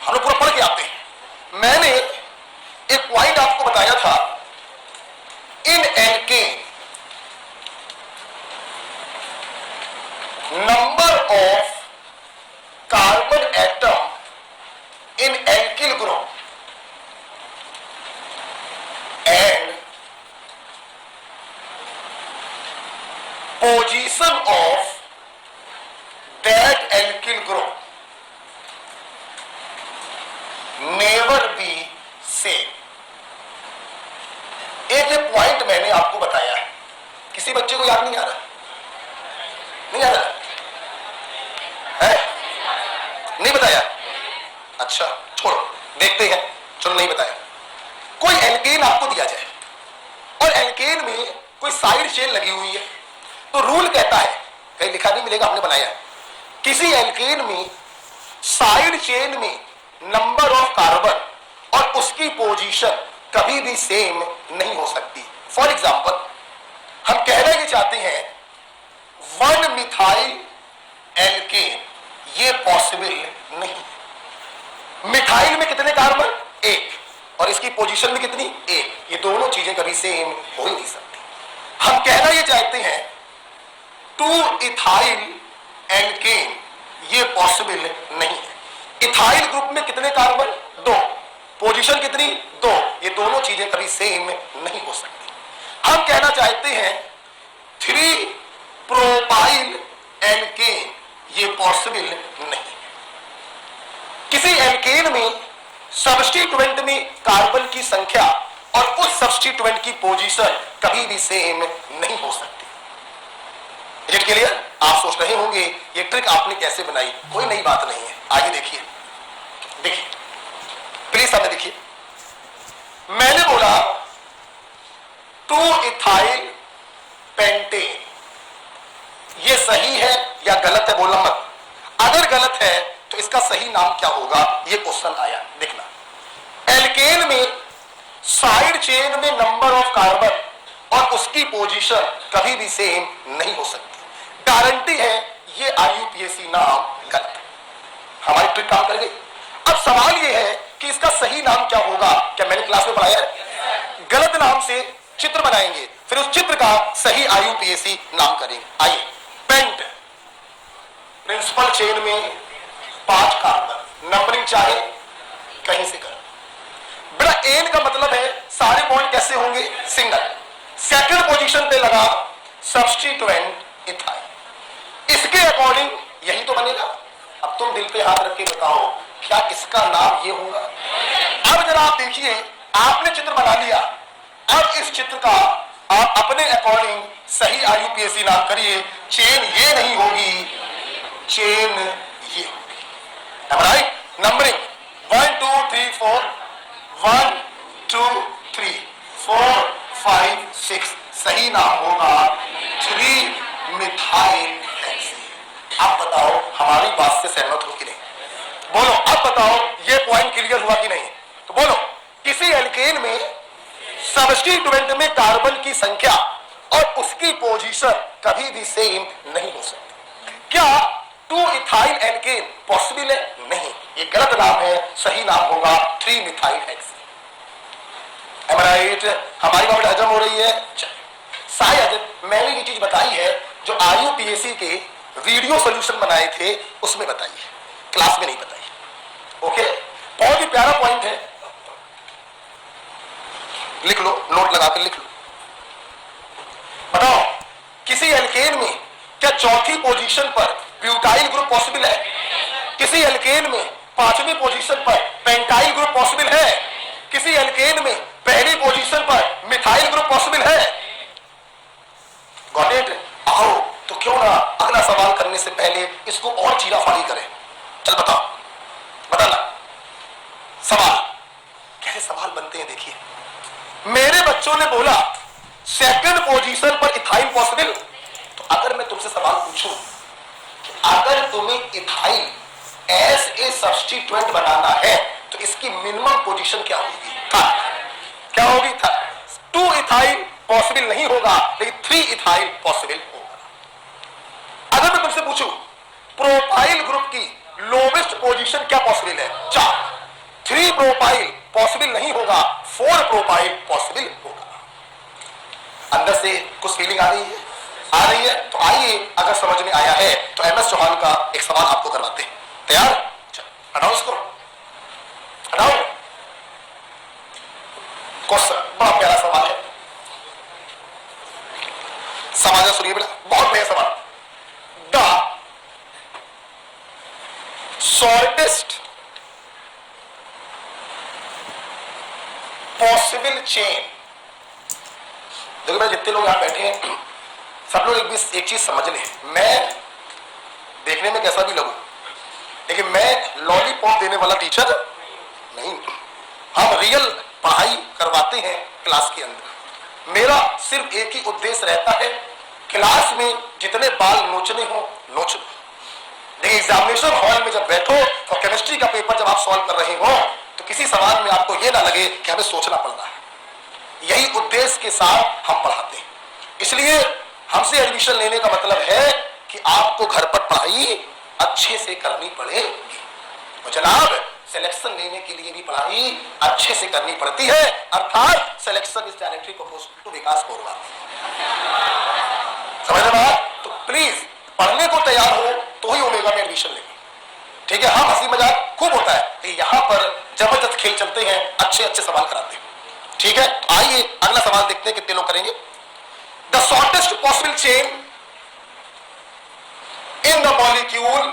हम लोग पूरा पढ़ के आते हैं। मैंने एक पॉइंट आपको बताया था, in alkane number of carbon atom in alkyl group and position of that alkyl group never be same. एक पॉइंट मैंने आपको बताया है, किसी बच्चे को याद नहीं आ रहा? नहीं आ रहा है? नहीं बताया? अच्छा छोड़ो, देखते हैं। चलो नहीं बताया। कोई एल्केन आपको दिया जाए और एल्केन में कोई साइड चेन लगी हुई है, तो रूल कहता है, कहीं लिखा नहीं मिलेगा, हमने बनाया है, किसी एल्केन में साइड चेन में नंबर ऑफ कार्बन और उसकी पोजीशन कभी भी सेम नहीं हो सकती। फॉर एग्जाम्पल, हम कहना ये चाहते हैं 1 मिथाइल एल्केन, ये पॉसिबल नहीं। मिथाइल में कितने कार्बन? 1, और इसकी पोजीशन में कितनी? 1। ये दोनों चीजें कभी सेम हो ही नहीं सकती। हम कहना ये चाहते हैं 2 इथाइल एल्केन, ये पॉसिबल नहीं है। इथाइल ग्रुप में कितने कार्बन? 2, पोजीशन कितनी? 2। ये दोनों चीजें कभी सेम नहीं हो सकती। हम कहना चाहते हैं 3 प्रोपाइल एल्केन, ये पॉसिबल नहीं। किसी एल्केन में सब्स्टिट्यूएंट में कार्बन की संख्या और उस सब्स्टिट्यूएंट की पोजीशन कभी भी सेम नहीं हो सकती। Is it clear? आप सोच रहे होंगे ये ट्रिक आपने कैसे बनाई? कोई नई बात नहीं है। आइए देखिए, देखिए प्लीज सामने देखिए। मैंने बोला 2 इथाइल पेंटेन, ये सही है या गलत है? बोलना मत। अगर गलत है तो इसका सही नाम क्या होगा? ये क्वेश्चन आया, देखना। एल्केन में साइड चेन में नंबर ऑफ कार्बन और उसकी पोजीशन कभी भी सेम नहीं हो सकती। गारंटी है ये आईयूपीएसी नाम गलत है। हमारी ट्रिक काम कर गई। अब सवाल ये है कि इसका सही नाम क्या होगा? क्या मैंने क्लास में पढ़ाया है? गलत नाम से चित्र बनाएंगे, फिर उस चित्र का सही आईयूपीएसी नाम करेंगे। आइए, पेंट प्रिंसिपल चेन में 5 कार्बन, नंबरिंग चाहे कहीं से करो। बेटा एन का मतलब है सारे बॉन्ड कैसे होंगे? सिंगल। सेकंड पोजीशन पे लगा सब्स्टिट्यूएंट इथाइल, इसके अकॉर्डिंग यही तो बनेगा। अब तुम दिल पे हाथ रख के बताओ क्या इसका नाम ये होगा? अब जरा आप देखिए, आपने चित्र बना लिया, अब इस चित्र का आप अपने अकॉर्डिंग सही आईयूपीएसी नाम करिए। चेन ये नहीं होगी, चेन ये होगी। राइट? नंबरिंग 1 2 3 4, 1 2 3 4 5 6, सही नाम होगा 3 मिथाइल हेक्सेन। आप बताओ हमारी बात से सहमत हो कि नहीं? बोलो, अब बताओ ये पॉइंट क्लियर हुआ कि नहीं? तो बोलो, किसी एल्केन में सब्स्टिट्यूएंट में कार्बन की संख्या और उसकी पोजीशन कभी भी सेम नहीं हो सकती। क्या 2 इथाइल एल्केन पॉसिबल है? नहीं, ये गलत नाम है। सही नाम होगा 3 मिथाइल हेक्सेन। एम आई राइट? हमारी बात हजम हो रही है? शायद मैंने ये चीज बताई है जो आईयूपीएसी के वीडियो सॉल्यूशन बनाए थे उसमें बताई है, क्लास में नहीं बताई। ओके, बहुत ही प्यारा पॉइंट है, लिख लो, नोट लगा कर लिख लो। बताओ किसी एल्केन में क्या चौथी पोजीशन पर ब्यूटाइल ग्रुप पॉसिबल है? किसी एल्केन में पांचवी पोजीशन पर पेंटाइल ग्रुप पॉसिबल है? किसी एल्केन में पहली पोजीशन पर मिथाइल ग्रुप पॉसिबल है? Got it? आओ तो क्यों ना अगला सवाल करने से पहले इसको और चीराफाड़ी करें। चल बताओ, बताना सवाल कैसे सवाल बनते हैं। देखिए, मेरे बच्चों ने बोला सेकंड पोजीशन पर इथाइल पॉसिबल। तो अगर मैं तुमसे सवाल पूछूं कि अगर तुम्हें इथाइल एज ए सब्स्टिट्यूएंट बनाना है तो इसकी मिनिमम पोजीशन क्या होगी? क्या होगी? 2 इथाइल पॉसिबल नहीं होगा, लेकिन 3 इथाइल पॉसिबल होगा। अगर मैं तुमसे पूछूं प्रोपाइल ग्रुप की लोवेस्ट पोजीशन क्या पॉसिबल है? 4। 3 प्रोपाइल पॉसिबल नहीं होगा, 4 प्रोपाइल पॉसिबल होगा। अंदर से कुछ फीलिंग आ रही है? आ रही है? तो आइए, अगर समझ में आया है तो एमएस चौहान का एक सवाल आपको करवाते हैं। तैयार? हटाओ इसको, हटाओ। क्वेश्चन बड़ा प्यारा सवाल है, सवाल सुनिए बेटा, बहुत बढ़िया सवाल। The shortest possible chain. देखो मैं, जितने लोग यहां बैठे हैं सब लोग एक चीज समझ लें, मैं देखने में कैसा भी लगूं लेकिन मैं लॉलीपॉप देने वाला टीचर नहीं। हम रियल पढ़ाई करवाते हैं क्लास के अंदर। मेरा सिर्फ एक ही उद्देश्य रहता है, क्लास में जितने बाल नोचने हो नोच लो, लेकिन एग्जामिनेशन हॉल में जब बैठो और केमिस्ट्री का पेपर जब आप सॉल्व कर रहे हो तो किसी सवाल में आपको यह ना लगे कि हमें सोचना पड़ रहा है। यही उद्देश्य के साथ हम पढ़ाते हैं। इसलिए हमसे एडमिशन लेने का मतलब है कि आपको घर पर पढ़ाई अच्छे से करनी पड़ेगी। और जनाब, सिलेक्शन लेने के लिए भी पढ़ाई अच्छे से करनी पड़ती है, अर्थात selection is directly proportional to विकास कोरबा। समझ रहे बात? तो प्लीज पढ़ने को तैयार हो तो ही ओमेगा में एडमिशन लेंगे, ठीक है? हाँ, हंसी मजाक खूब होता है, तो यहां पर जबरदस्त खेल चलते हैं, अच्छे अच्छे सवाल कराते हैं, ठीक है? आइए अगला सवाल देखते हैं कितने लोग करेंगे। The shortest possible chain in the molecule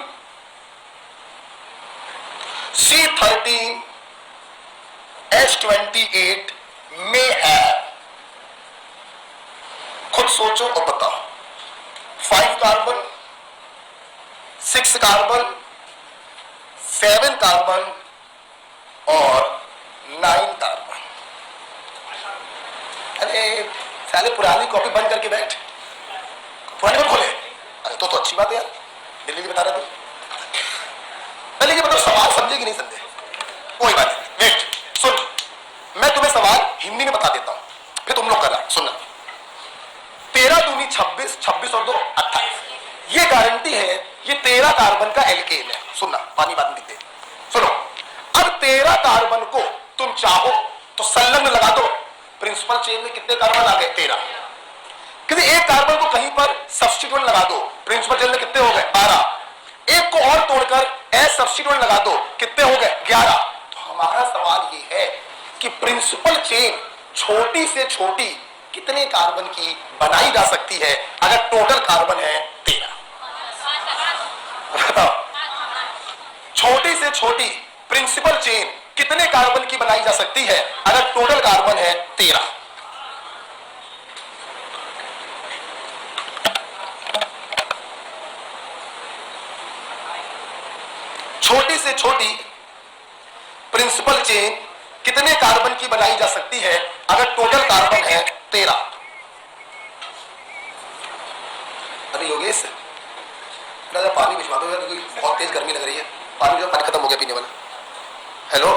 C13H28 may have, खुद सोचो और बताओ, 5 कार्बन, 6 कार्बन, 7 कार्बन और 9 कार्बन। अरे साले पुरानी कॉपी बंद करके बैठ, पुरानी मत खोले। अरे तो अच्छी बात है यार, दिल्ली की बता रहे थे। पहले ये बताओ सवाल समझे कि नहीं समझे? कोई बात नहीं, वेट, सुन, मैं तुम्हें सवाल हिंदी में बता देता हूं, फिर तुम लोग करना। सुनना, 13 दूनी 26, 26 और 2 28। ये गारंटी है, ये 13 कार्बन का एल्केन है। सुनना, पानी बाद में दिखते। सुनो, अब 13 कार्बन को तुम चाहो तो संलग्न लगा दो। प्रिंसिपल चेन में कितने कार्बन आ गए? 13। किसी एक कार्बन को कहीं पर सब्स्टिट्यूएंट लगा दो, प्रिंसिपल चेन में कितने हो गए? 12। एक को और तोड़कर एज सब्स्टिट्यूएंट लगा दो, कितने हो गए? 11। तो हमारा सवाल ये है कि प्रिंसिपल चेन छोटी से छोटी कितने कार्बन की बनाई जा सकती है अगर टोटल कार्बन है 13? छोटी से छोटी प्रिंसिपल चेन कितने कार्बन की बनाई जा सकती है अगर टोटल कार्बन है 13? छोटी से छोटी प्रिंसिपल चेन कितने कार्बन की बनाई जा सकती है अगर टोटल कार्बन है 13? अरे योगेश, पानी भिजवा दो यार, बहुत तेज गर्मी लग रही है। पानी खत्म हो गया पीने वाला। हेलो,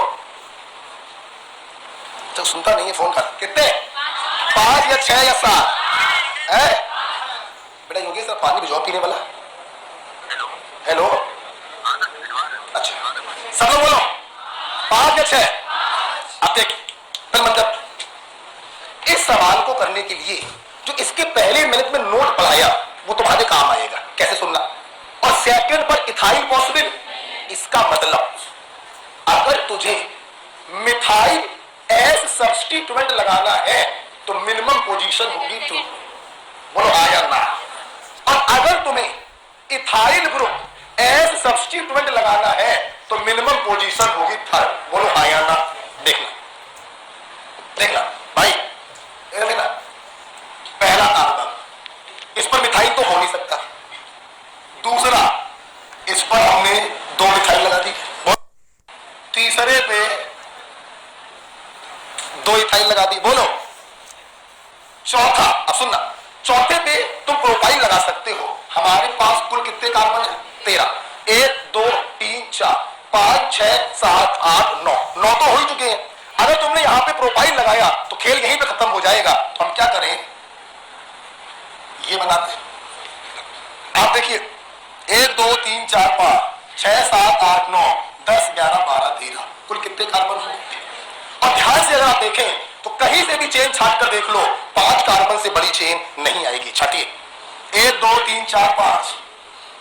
तो सुनता नहीं है फोन का। कितने? 5 या 6 या 7 है? बेटा योगेश, पानी भिजवाओ पीने वाला। हेलो, अच्छा सब लोग बोलो 5 या 6। अब देखिए, फिर मतलब इस सवाल को करने के लिए जो इसके पहले मिनट में नोट पढ़ाया वो तुम्हारे काम आएगा। कैसे सुनना? और सेकंड पर इथाइल पॉसिबल, इसका मतलब अगर तुझे मिथाइल एज सब्स्टिट्यूएंट लगाना है तो मिनिमम पोजीशन होगी 2। बोलो हाँ या ना। और अगर तुम्हें इथाइल ग्रुप एज सब्स्टिट्यूएंट लगाना है तो मिनिमम पोजीशन होगी 3। बोलो हाँ या ना। देखना देखना भाई, देखना पहला कार्बन, इस पर मिथाइल तो हो नहीं सकता। दूसरा, इस पर हमने 2 मिथाइल लगा दी। तीसरे पे 2 इथाइल लगा दी। बोलो चौथा, अब सुनना, चौथे पे तुम प्रोपाइल लगा सकते हो। हमारे पास कुल कितने कार्बन है? 13। 1 2 3 4 5 6 7 8 9 9 तो हो ही चुके हैं। अगर तुमने यहां पे प्रोपाइल लगाया तो खेल यहीं पे खत्म हो जाएगा। तो हम क्या करें, ये बनाते हैं। आप देखिए 1 2 3 4 5 6 7 8 9 10 11 12 13 कुल कितने कार्बन हुए? और ध्यान से अगर आप देखें तो कहीं से भी चेन छाट कर देख लो, 5 कार्बन से बड़ी चेन नहीं आएगी। छाटिए 1 2 3 4 5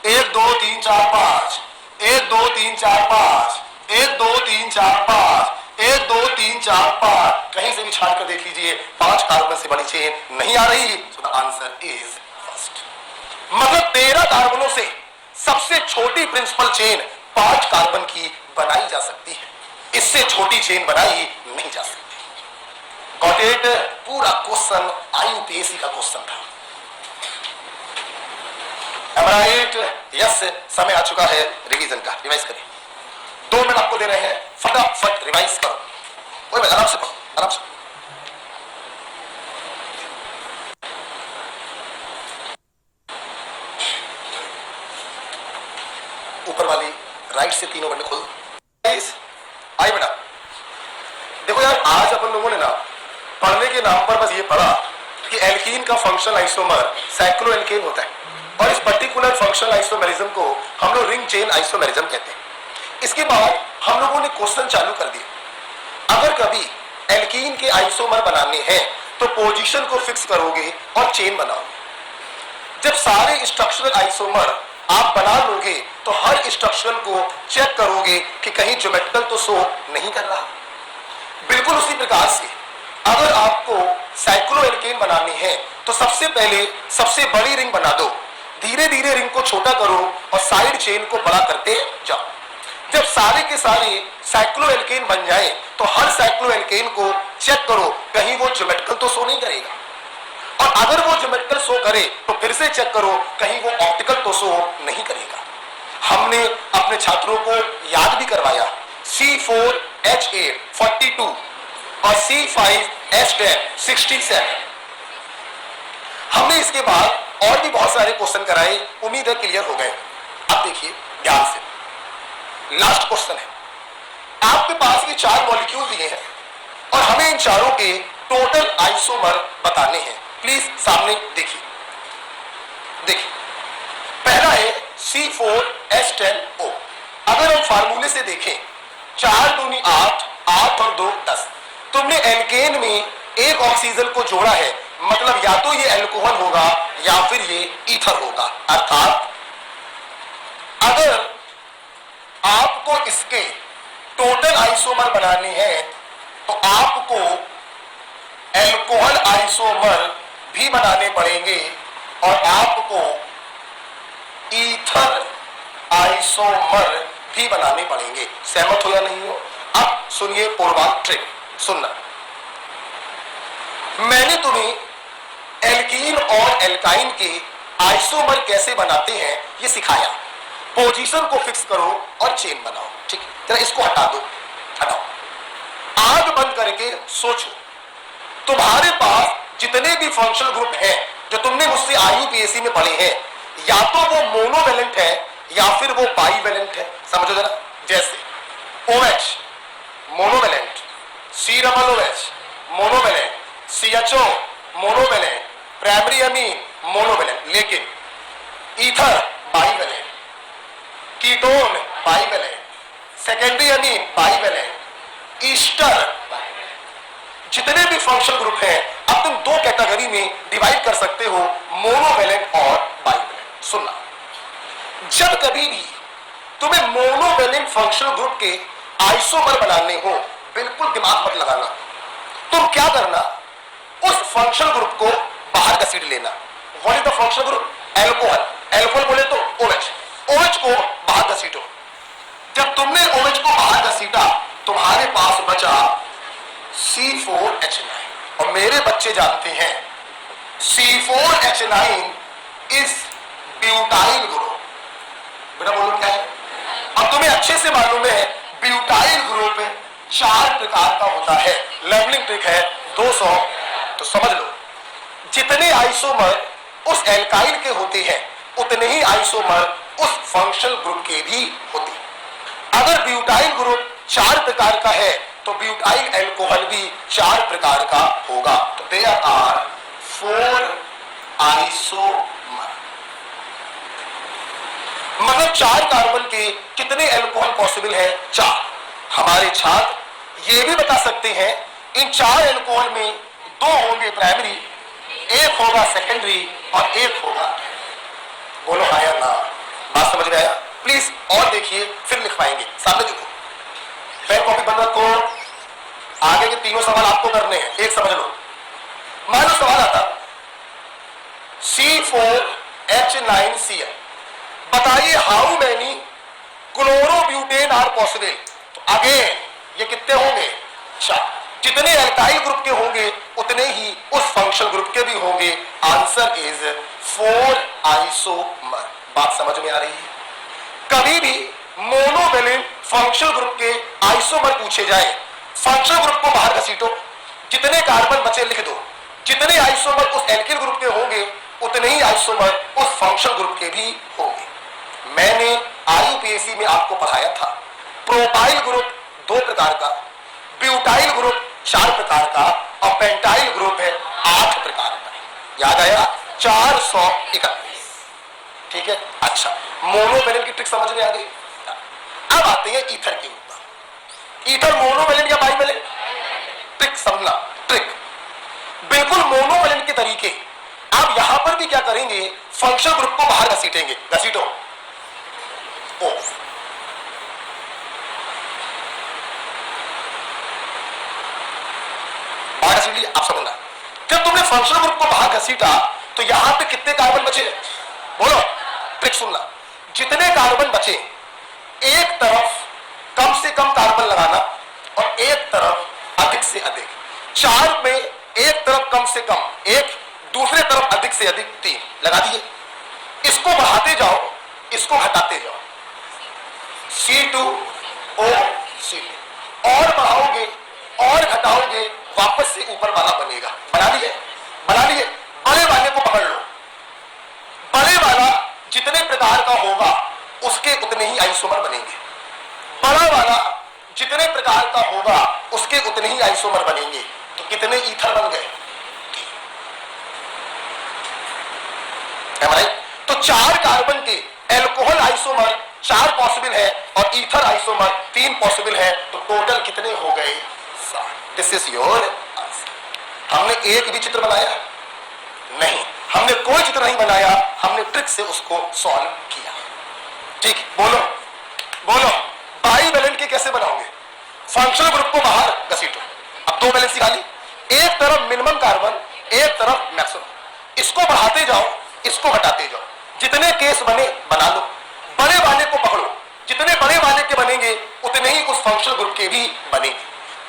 1 2 3 4 5 1 2 3 4 5 1 2 3 4 5 1 2 3 4 5 कहीं से भी छाट कर देख लीजिए, 5 कार्बन से बड़ी चेन नहीं आ रही। So the answer is first. मतलब 13 कार्बनों से सबसे छोटी प्रिंसिपल चेन 5 कार्बन की बनाई जा सकती है, इससे छोटी चेन बनाई नहीं जा सकती। Got it? पूरा क्वेश्चन आईयूपीएससी का क्वेश्चन था। Am I right? यस, समय आ चुका है रिवीजन का। रिवाइज करिए, 2 मिनट आपको दे रहे हैं, फटाफट रिवाइज करो। कोई बात, आराम से पढ़ो, आराम से। ऊपर वाली राइट से 3 बटन खोल। आई बेटा, देखो यार, आज अपन लोगों ने ना पढ़ने के नाम पर बस ये पढ़ा कि एल्कीन का फंक्शनल आइसोमर साइक्लोएल्केन होता है, और इस पर्टिकुलर फंक्शनल आइसोमेरिज्म को हम लोग रिंग चेन आइसोमेरिज्म कहते हैं। इसके बाद हम लोगों ने क्वेश्चन चालू कर दिया, अगर कभी एल्कीन के आइसोमर बनाने हैं तो पोजीशन को फिक्स करोगे और चेन बनाओगे। जब सारे स्ट्रक्चरल आइसोमर आप बना लोगे तो हर स्ट्रक्चरल को चेक करोगे कि कहीं ज्योमेट्रिकल तो शो नहीं कर रहा। बिल्कुल उसी प्रकार से अगर आपको साइक्लोएल्केन बनानी है तो सबसे पहले सबसे बड़ी रिंग बना दो, धीरे धीरे रिंग को छोटा करो और साइड चेन को बड़ा करते जाओ। जब सारे के सारे साइक्लोएल्केन बन जाए तो हर साइक्लोएल्केन को चेक करो कहीं वो ज्योमेट्रिकल तो शो नहीं करेगा, और अगर वो ज्योमेट्रिकल शो करे तो फिर से चेक करो कहीं वो ऑप्टिकल तो शो नहीं करेगा। हमने अपने छात्रों को याद भी करवाया C4H8 42 और C5H10 67। हमने इसके बाद और भी बहुत सारे क्वेश्चन कराए, उम्मीद है क्लियर हो गए। अब देखिए ध्यान से, लास्ट क्वेश्चन है। आपके पास ये 4 मॉलिक्यूल दिए हैं और हमें इन चारों के टोटल आइसोमर बताने हैं। प्लीज सामने देखिए, देखिए पहला है C4H10O। अगर हम फार्मूले से देखें 4 दूनी 8, 8 और 2 10, तुमने एल्केन में एक ऑक्सीजन को जोड़ा है, मतलब या तो ये एल्कोहल होगा या फिर ये ईथर होगा। अर्थात अगर आपको इसके टोटल आइसोमर बनाने हैं तो आपको एल्कोहल आइसोमर भी बनाने पड़ेंगे और आपको ईथर आइसोमर भी बनाने पड़ेंगे। सहमत हो या नहीं हो? अब सुनिए पूर्वांक ट्रिक, सुनना। मैंने तुम्हें एल्कीन और एल्काइन के आइसोमर कैसे बनाते हैं ये सिखाया। पोजीशन को फिक्स करो और चेन बनाओ। ठीक है, जरा इसको हटा दो, हटाओ। आंख बंद करके सोचो, तुम्हारे पास जितने भी फंक्शनल ग्रुप हैं जो तुमने मुझसे आईयूपीएससी में पढ़े हैं, या तो वो मोनोवेलेंट है या फिर वो बाईवेलेंट है। समझो जरा, जैसे OH monovalent, C-OH monovalent, CHO monovalent, primary amine monovalent, लेकिन ether bivalent, ketone bivalent, secondary amine bivalent, ester. जितने भी फंक्शनल ग्रुप हैं अब तुम 2 कैटेगरी में डिवाइड कर सकते हो, मोनोवेलेंट और बाईवेलेंट। सुनना, जब कभी भी तुम्हें मोनोवेलेंट फंक्शनल ग्रुप के आइसोमर बनाने हो, बिल्कुल दिमाग मत लगाना, तुम क्या करना, उस फंक्शनल ग्रुप को बाहर घसीट लेना। What is the functional group? Alcohol. Alcohol बोले तो OH, OH को बाहर घसीटो। जब तुमने OH को बाहर घसीटा, तुम्हारे पास बचा C4H9। और मेरे बच्चे जानते हैं C4H9 इज ब्यूटाइल ग्रुप। बेटा बोलो क्या है? अब तुम्हें अच्छे से मालूम है ब्यूटाइल ग्रुप 4 प्रकार का होता है। लेवलिंग ट्रिक है 200, तो समझ लो जितने आइसोमर उस एल्काइल के होते हैं उतने ही आइसोमर उस फंक्शनल ग्रुप के भी होते हैं। अगर ब्यूटाइल ग्रुप 4 प्रकार का है तो ब्यूटाइल एल्कोहल भी 4 प्रकार का होगा। तो देयर आर 4 आइसोमर। मतलब 4 कार्बन के कितने एल्कोहल पॉसिबल है? 4। हमारे छात्र ये भी बता सकते हैं इन 4 एल्कोहल में 2 होंगे प्राइमरी, 1 होगा सेकेंडरी और 1 होगा। बोलो हाँ या ना? बात समझ में आया? प्लीज और देखिए, फिर लिख पाएंगे। सामने देखो, पेन कॉपी बंद रखो। आगे के 3 सवाल आपको करने हैं, एक समझ लो। मान लो सवाल आता C4H9Cl, बताइए how many chlorobutane are possible. तो अगेन ये कितने होंगे? 4। जितने एल्काइल ग्रुप के होंगे उतने ही उस फंक्शनल ग्रुप के भी होंगे। Answer is 4 isomer. बात समझ में आ रही है? कभी भी मोनोवेलेंट फंक्शनल ग्रुप के आइसोमर पूछे जाए, फंक्शनल ग्रुप को बाहर घसीटो, जितने कार्बन बचे लिख दो। जितने आइसोमर उस एल्किल ग्रुप के होंगे उतने ही आइसोमर उस फंक्शनल ग्रुप के भी होंगे। मैंने IUPAC में आपको पढ़ाया था प्रोपाइल ग्रुप 2 प्रकार का, ब्यूटाइल ग्रुप 4 प्रकार का और पेंटाइल ग्रुप है 8 प्रकार का। याद आया? 431। ठीक है, अच्छा मोनोवेलेंट की ट्रिक समझ में आ गई। अब आते हैं ईथर के ऊपर। ईथर मोनोवेलेंट या बाइवेलेंट? ट्रिक समझना, ट्रिक बिल्कुल मोनोवेलेंट के तरीके। अब यहां पर भी क्या करेंगे, फंक्शनल ग्रुप को बाहर घसीटेंगे। घसीटो O, बाहर घसीट लिया। आप समझना, जब तुमने फंक्शनल ग्रुप को बाहर घसीटा तो यहां पे कितने कार्बन बचे? बोलो, ट्रिक सुनना। जितने कार्बन बचे एक तरफ कम से कम कार्बन लगाना और एक तरफ अधिक से अधिक। 4 में एक तरफ कम से कम 1, दूसरे तरफ अधिक से अधिक 3 लगा दिए। इसको बढ़ाते जाओ, इसको घटाते जाओ। C2O C2 और बढ़ाओगे और घटाओगे, वापस से ऊपर वाला बनेगा। बना लिए? बना लिए। बड़े वाले को पकड़ लो। बड़े वाला जितने प्रकार का होगा उसके उतने ही आइसोमर बनेंगे। बड़ा वाला जितने प्रकार का होगा उसके उतने ही आइसोमर बनेंगे। तो कितने ईथर बन गए? तो 4 कार्बन के एल्कोहल आइसोमर 4 पॉसिबल है और ईथर आइसोमर 3 पॉसिबल है। तो टोटल कितने हो गए? 7। This is your answer. हमने एक भी चित्र बनाया नहीं, हमने कोई चित्र नहीं बनाया, हमने ट्रिक से उसको सॉल्व किया। ठीक, बोलो बोलो, बाइवेलेंट के कैसे बनाओगे? फंक्शनल ग्रुप को बाहर घसीटो। अब 2 वैलेंसी खाली, एक तरफ मिनिमम कार्बन, एक तरफ मैक्सिमम। इसको बढ़ाते जाओ, इसको घटाते जाओ। जितने केस बने बना लो। बड़े वाले को पकड़ो, जितने बड़े वाले के बनेंगे उतने ही उस फंक्शनल ग्रुप के भी बनेंगे।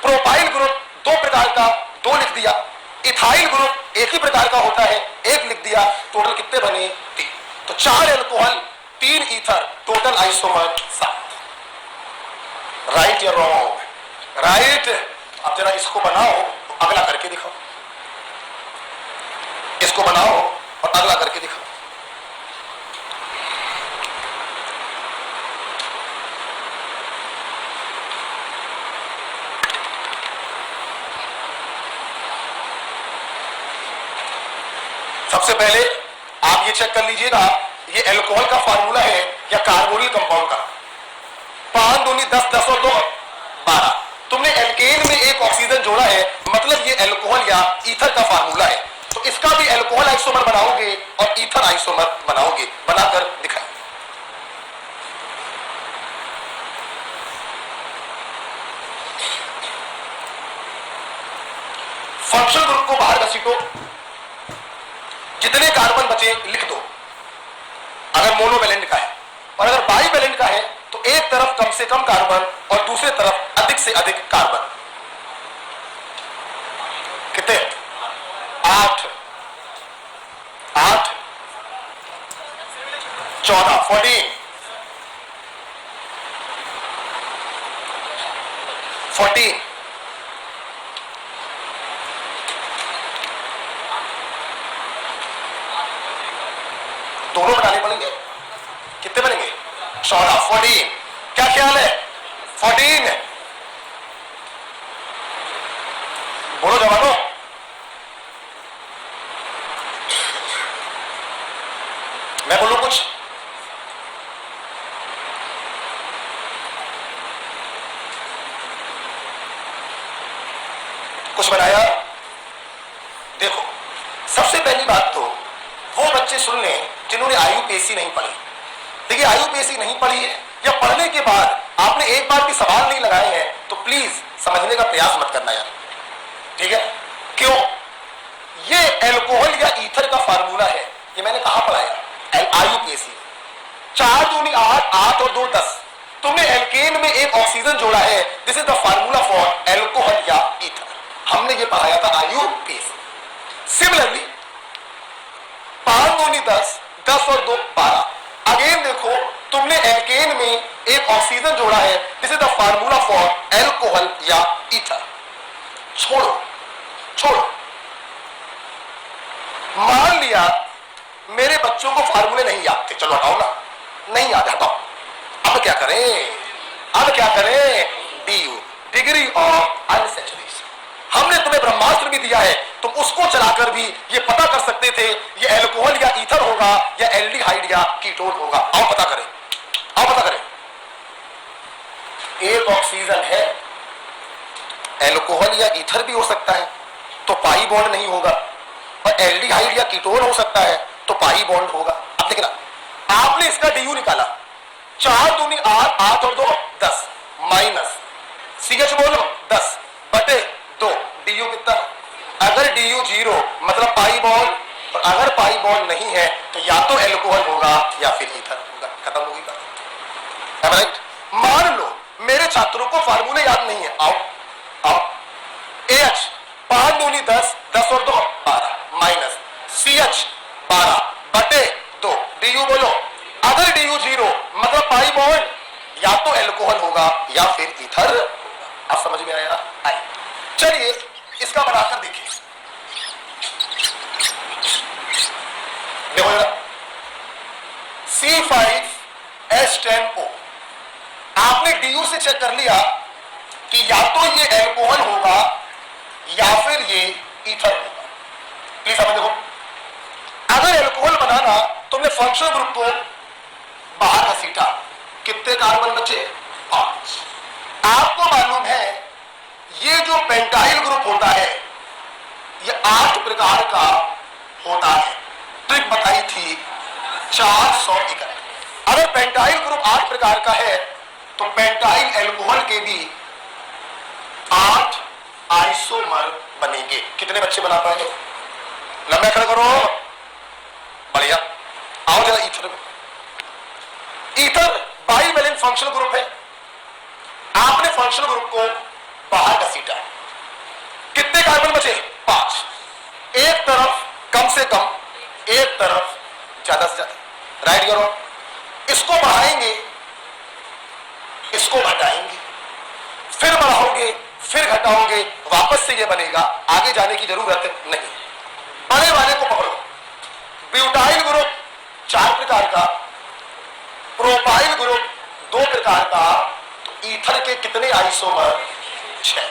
प्रोपाइल ग्रुप 2 प्रकार का, 2 लिख दिया। इथाइल ग्रुप एक ही प्रकार का होता है, 1 लिख दिया। टोटल कितने बने? 3। तो 4 alcohol 3 ether, total isomer 7। Right या रॉन्ग? राइट। अब जरा इसको बनाओ, अगला करके दिखाओ। इसको बनाओ और अगला करके दिखाओ। सबसे पहले आप ये चेक कर लीजिएगा, ये अल्कोहल का फार्मूला है या कार्बोनिल कंपाउंड का। 5 दूनी 10, 10 और 2 12। तुमने एल्केन में एक ऑक्सीजन जोड़ा है, मतलब ये अल्कोहल या ईथर का फार्मूला है। तो इसका भी अल्कोहल आइसोमर बनाओगे और ईथर आइसोमर बनाओगे। बनाकर दिखाएं। फंक्शनल ग्रुप को बाहर घसीटो, जितने कार्बन बचे लिख दो अगर मोनोवैलेंट का है, और अगर बाईवैलेंट का है तो एक तरफ कम से कम कार्बन और दूसरे तरफ अधिक से अधिक कार्बन। कितने? 8 8 14 14 दोनों बनाने पड़ेंगे। कितने बनेंगे? 14 14। क्या ख्याल है? 14 बोलो जवानों। मैं बोलूं कुछ? कुछ बनाया? देखो, सबसे पहली बात तो वो बच्चे सुन लें जिन्होंने आईयूपीएसी नहीं पढ़ी। देखिए, आईयूपीएसी नहीं पढ़ी है या पढ़ने के बाद आपने एक बार भी सवाल नहीं लगाए हैं तो प्लीज समझने का प्रयास मत करना यार, ठीक है? क्यों? ये एल्कोहल या ईथर का फार्मूला है, ये मैंने कहां पढ़ाया? आईयूपीएसी। 4 दूनी 8, 8 और 2 10। तुमने एल्केन में एक ऑक्सीजन जोड़ा है, this is the formula for alcohol या ईथर। हमने ये पढ़ाया था आईयूपीएसी। सिमिलरली 5 दूनी 10, 10 और 2 12। अगेन देखो, तुमने एल्केन में एक ऑक्सीजन जोड़ा है, this is the formula for alcohol या ईथर। छोड़ो छोड़ो, मान लिया मेरे बच्चों को फार्मूले नहीं याद थे, चलो हटाओ ना, नहीं याद, हटाओ। अब क्या करें? अब क्या करें? DU, degree of unsaturation. हमने तुम्हें ब्रह्मास्त्र भी दिया है, तुम उसको चलाकर भी ये पता कर सकते थे ये एल्कोहल या ईथर होगा या एल्डिहाइड या कीटोन होगा। आओ पता करें, आओ पता करें। एक ऑक्सीजन है, एल्कोहल या ईथर भी हो सकता है तो पाई बॉन्ड नहीं होगा, और एल्डिहाइड या कीटोन हो सकता है तो पाई बॉन्ड होगा। अब देखना, आपने इसका DU निकाला, 4 दूनी 8, 8 और 2 10, माइनस CH बोलो 10 बटे 2, DU कितना? अगर DU 0 मतलब पाई बॉन्ड, और अगर पाई बॉन्ड नहीं है तो या तो एल्कोहल होगा या फिर ईथर होगा। खत्म होगी बात, राइट? मान लो मेरे छात्रों को फार्मूले याद नहीं है, आओ आओ। AH 5 दूनी 10, 10 और 2 12, माइनस CH 12 बटे 2, DU बोलो। अगर DU 0 मतलब पाई बॉन्ड या तो एल्कोहल होगा या फिर ईथर। आप समझ में आया? आए, चलिए इसका बनाकर देखिए। देखो जरा, C5H10O। आपने DU से चेक कर लिया कि या तो ये एल्कोहल होगा या फिर ये ईथर होगा। प्लीज समझ देखो, अगर एल्कोहल बनाना तुमने फंक्शनल ग्रुप को बाहर घसीटा, कितने कार्बन बचे? 5। आपको मालूम है ये जो पेंटाइल ग्रुप होता है ये 8 प्रकार का होता है। ट्रिक बताई थी 461। अगर पेंटाइल ग्रुप 8 प्रकार का है तो पेंटाइल एल्कोहल के भी 8 आइसोमर बनेंगे। कितने बच्चे बना पाएंगे? लंबा खड़ा करो, बढ़िया। आओ जरा ईथर में। ईथर बाईवैलेंट फंक्शनल ग्रुप है। आपने फंक्शनल ग्रुप को बाहर घसीटा, कितने कार्बन बचे? 5। एक तरफ कम से कम, एक तरफ ज्यादा से ज्यादा। राइट करो, इसको बढ़ाएंगे, इसको घटाएंगे, फिर बढ़ाओगे, फिर घटाओगे, वापस से ये बनेगा। आगे जाने की जरूरत नहीं। बड़े वाले को पकड़ो। ब्यूटाइल ग्रुप 4 प्रकार का, प्रोपाइल ग्रुप 2 प्रकार का, तो ईथर के कितने आइसोमर? 6।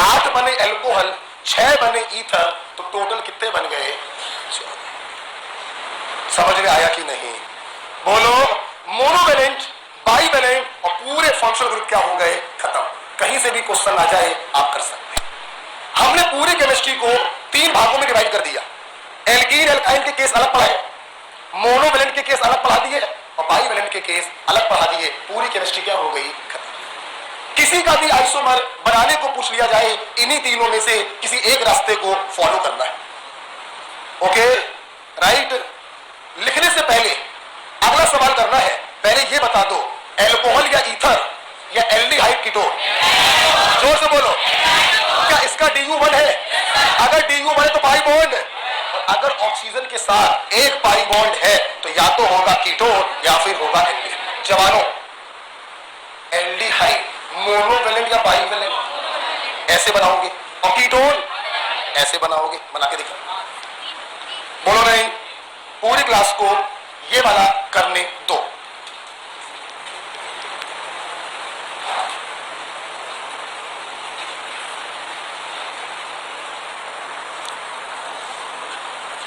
8 बने एल्कोहल, 6 बने ईथर, तो टोटल कितने बन गए? 14। समझ में आया कि नहीं? बोलो। मोनोवैलेंट, बाईवैलेंट और पूरे फंक्शनल ग्रुप क्या हो गए? खत्म। कहीं से भी क्वेश्चन आ जाए आप कर सकते हैं। हमने पूरी केमिस्ट्री को 3 भागों में डिवाइड कर दिया। एल्कीन एल्काइल के केस अलग पढ़ाए, मोनोवैलेंट के केस अलग पढ़ा दिए और बाईवैलेंट के केस अलग पढ़ा दिए। पूरी केमिस्ट्री क्या हो गई? खत्म। किसी का भी आइसोमर बनाने को पूछ लिया जाए, इन्हीं तीनों में से किसी एक रास्ते को फॉलो करना है। Okay right. लिखने से पहले अगला सवाल करना है, पहले ये बता दो एल्कोहल या ईथर या एल्डिहाइड कीटोन? जोर से बोलो, क्या इसका DU1 है? अगर DU1 है तो पाई बॉन्ड, अगर ऑक्सीजन के साथ एक पाई बॉन्ड है तो या तो होगा कीटोन या फिर होगा एल्डिहाइड। जवानों, एल्डिहाइड मोनोवेलेंट या बाइवेलेंट? ऐसे बनाओगे, और कीटोन ऐसे बनाओगे। बना के दिखाओ। बोलो नहीं, पूरी क्लास को ये वाला करने दो।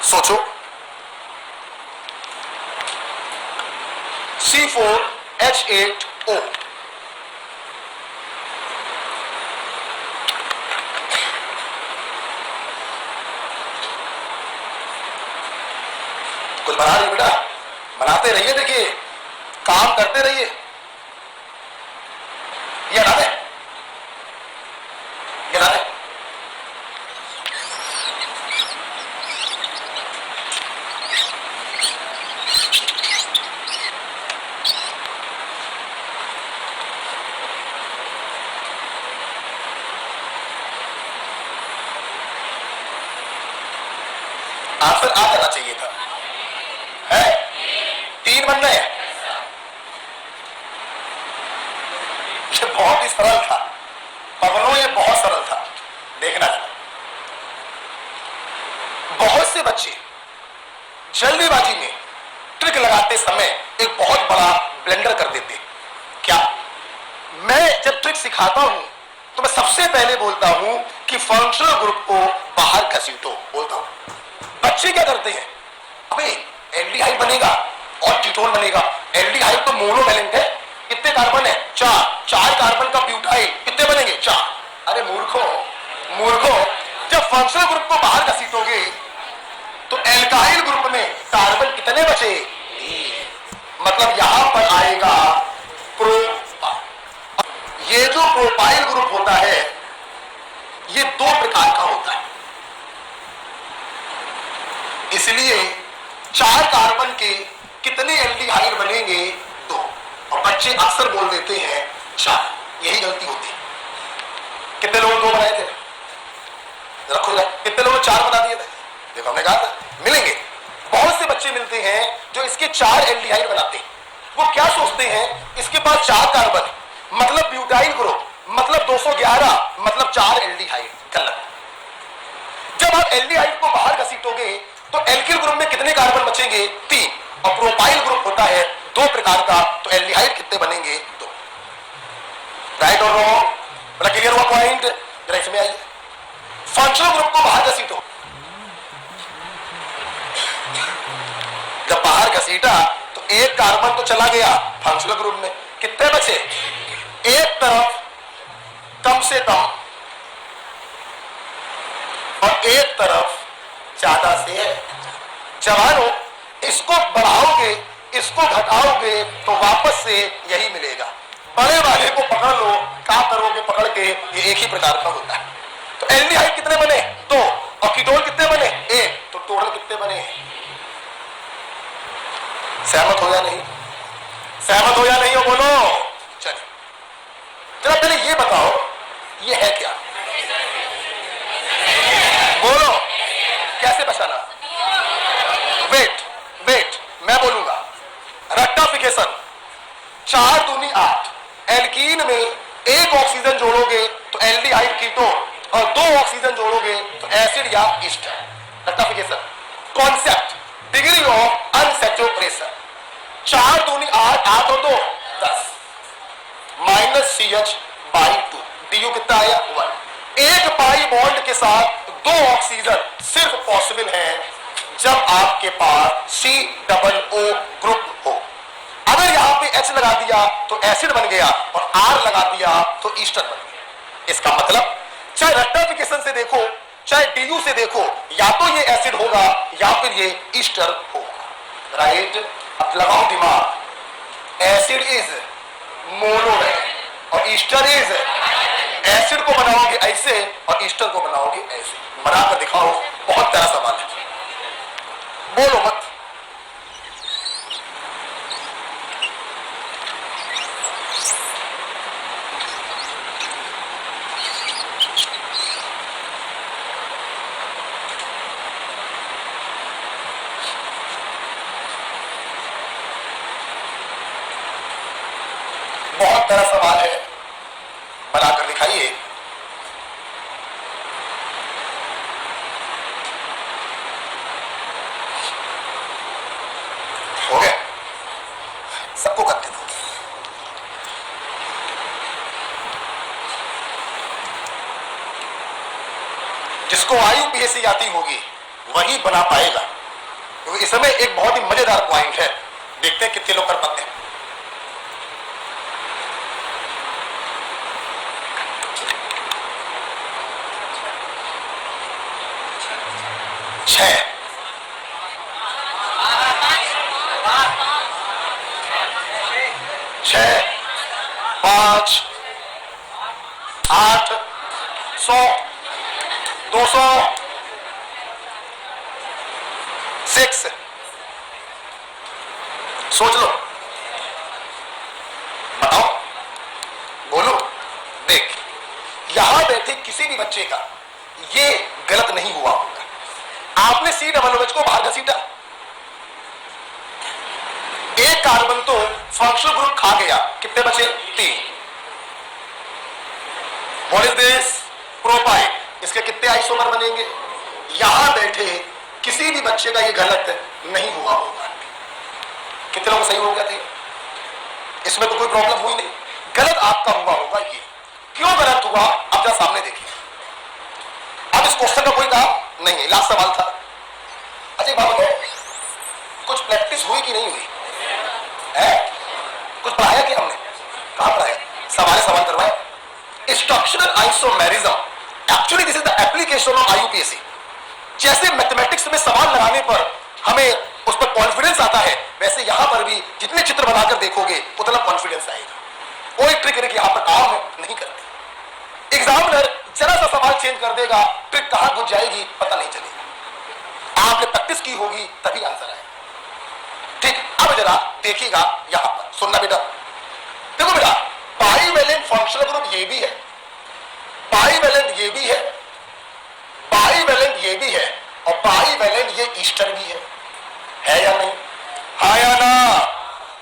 सोचो, C4H8O कुछ बना रही बेटा, बनाते रहिए, देखिए काम करते रहिए। ये ना दे, ये ना दे। आंसर आ जाना चाहिए था, है? 3 बनने हैं। ये बहुत ही सरल था पवनों, ये बहुत सरल था। देखना, बहुत से बच्चे जल्दीबाजी में ट्रिक लगाते समय एक बहुत बड़ा ब्लेंडर कर देते। क्या मैं जब ट्रिक सिखाता हूं तो मैं सबसे पहले बोलता हूं कि फंक्शनल ग्रुप को बाहर घसीटो, बोलता हूं। बच्चे क्या करते हैं, अबे एल्डिहाइड बनेगा और कीटोन बनेगा। एल्डिहाइड तो मोनोवेलेंट है, कितने कार्बन है? 4 कार्बन का ब्यूटाइल, कितने बनेंगे? 4। अरे मूर्खों, जब फंक्शनल ग्रुप को बाहर घसीटोगे तो एल्काइल ग्रुप में कार्बन कितने बचे? मतलब यहां पर आएगा प्रोपाइल। ये जो प्रोपाइल ग्रुप होता है ये 2 प्रकार का होता है, इसलिए 4 कार्बन के कितने एल्डिहाइड बनेंगे? 2। और बच्चे अक्सर बोल देते हैं 4, यही गलती होती है। कितने लोगों 2 बनाए थे? रखो, कितने लोगों 4 बना दिए थे? देखो, हमने कहा था मिलेंगे। बहुत से बच्चे मिलते हैं जो इसके 4 एल्डिहाइड बनाते हैं। वो क्या सोचते हैं, इसके पास 4 कार्बन मतलब ब्यूटाइल ग्रुप, मतलब 211, मतलब 4 एल्डिहाइड। गलत। जब आप एल्डिहाइड को बाहर घसीटोगे तो एल्किल ग्रुप में कितने कार्बन बचेंगे? 3। और प्रोपाइल ग्रुप होता है 2 प्रकार का, तो एल्डिहाइड कितने बनेंगे? 2। राइट और रॉन्ग? बड़ा क्लियर हुआ पॉइंट? जरा इसमें आइए, फंक्शनल ग्रुप को बाहर घसीटो। जब बाहर घसीटा तो 1 कार्बन तो चला गया फंक्शनल ग्रुप में, कितने बचे? एक तरफ कम से कम और एक तरफ ज्यादा से है। जवानों, इसको बढ़ाओगे, इसको घटाओगे तो वापस से यही मिलेगा। बड़े वाले को पकड़ लो, क्या करोगे पकड़ के? ये एक ही प्रकार का होता है। तो एल्डिहाइड कितने बने? 2। और कीटोन कितने बने? 1। तो टोटल कितने बने? सहमत हो या नहीं? सहमत हो या नहीं हो? बोलो। चलिए जरा पहले ये बताओ, ये है क्या? बोलो, कैसे पहचाना? वेट, मैं बोलूंगा। रेक्टिफिकेशन, 4 दूनी 8। एल्कीन में 1 ऑक्सीजन जोड़ोगे तो एल्डिहाइड कीटोन, और 2 ऑक्सीजन जोड़ोगे तो एसिड या Easter. Rectification concept, degree of unsaturation. 4 दूनी 8, 8 और 2 10, -CH/2। DU कितना आया? 1। एक पाई बॉन्ड के साथ 2 ऑक्सीजन सिर्फ पॉसिबल है जब आपके पास COO ग्रुप हो। अगर यहां पे H लगा दिया तो एसिड बन गया, और R लगा दिया तो ईस्टर बन गया। इसका मतलब चाहे रेक्टिफिकेशन से देखो चाहे DU से देखो, या तो ये एसिड होगा या फिर ये ईस्टर होगा। राइट? अब लगाओ दिमाग। एसिड इज मोनोवेलेंट, और ईस्टर इज एसिड को बनाओगे ऐसे और ईस्टर को बनाओगे ऐसे। बनाकर दिखाओ। बहुत प्यारा सवाल है, बोलो मत। बहुत प्यारा सवाल है, बनाकर दिखाइए। हो गया, सबको करके दो। जिसको आईयूपीएसी आती होगी वही बना पाएगा, क्योंकि इसमें एक बहुत ही मजेदार पॉइंट है। देखते हैं कितने लोग कर पाते हैं। छह, 5, 8, 100, 200, 6। सोच लो, बताओ, बोलो। देख, यहां बैठे किसी भी बच्चे का ये गलत नहीं हुआ होगा। आपने COOH को बाहर घसीटा, एक कार्बन तो फंक्शनल ग्रुप खा गया, कितने बचे? 3। What is this? प्रोपाइल। इसके कितने आइसोमर बनेंगे? यहां बैठे किसी भी बच्चे का ये गलत नहीं हुआ होगा। कितने लोग सही हो गए थे? इसमें तो कोई प्रॉब्लम हुई नहीं। गलत आपका हुआ होगा। ये क्यों गलत हुआ? अब जरा सामने देखिए। अब इस क्वेश्चन का कोई काम नहीं है, लास्ट सवाल था। अच्छा बाबा, कुछ प्रैक्टिस हुई कि नहीं हुई है? कुछ पढ़ाया कि हमने? कहां पढ़ाया? सवाल करवाए। Structural isomerism, actually this is the application of IUPAC. जैसे मैथमेटिक्स में सवाल लगाने पर हमें उस पर कॉन्फिडेंस आता है, वैसे यहां पर भी जितने चित्र बनाकर देखोगे उतना कॉन्फिडेंस आएगा। कोई ट्रिक यहां पर काम नहीं करती। एग्जामिनर जरा सा सवाल चेंज कर देगा, ट्रिक कहां घुस जाएगी पता नहीं चलेगा। आपने प्रैक्टिस की होगी तभी आंसर आएगा। ठीक, अब जरा देखिएगा यहां पर, सुनना बेटा। देखो बेटा, बाईवैलेंट फंक्शनल ग्रुप ये भी है, बाईवैलेंट ये भी है, बाईवैलेंट ये भी है, और बाईवैलेंट ये ईस्टर भी है या नहीं? हाँ या ना?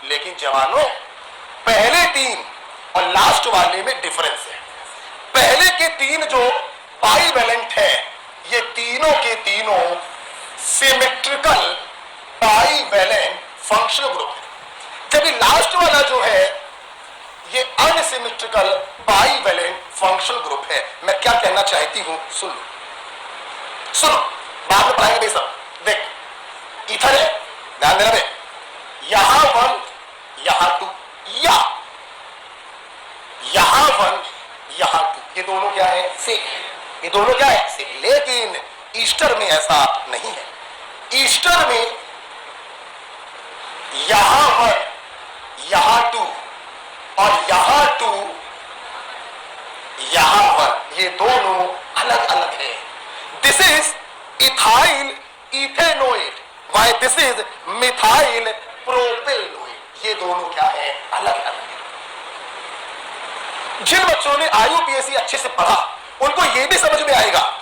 लेकिन जवानों, पहले 3 और लास्ट वाले में डिफरेंस है। पहले के 3 जो बाईवैलेंट है, ये तीनों के तीनों सिमेट्रिकल बाईवैलेंट फंक्शनल ग्रुप है, जबकि लास्ट वाला जो है ये अनसिमेट्रिकल बाईवैलेंट फंक्शनल ग्रुप है। मैं क्या कहना चाहती हूं, सुन सुनो, बाद में पढ़ाएंगे सब। देख, इथर है, ध्यान देना बे, यहां 1 यहां 2, या यहां 1 यहां 2, ये दोनों क्या है? सेम। ये दोनों क्या है? सेम। लेकिन ईस्टर में ऐसा नहीं है। ईस्टर में यहां 1 यहां 2 और यहां 2 यहां 1, ये दोनों अलग अलग है। This is ethyl ethanoate, why this is methyl propanoate. ये दोनों क्या है? अलग अलग है। जिन बच्चों ने आईयूपीएसी अच्छे से पढ़ा उनको यह भी समझ में आएगा,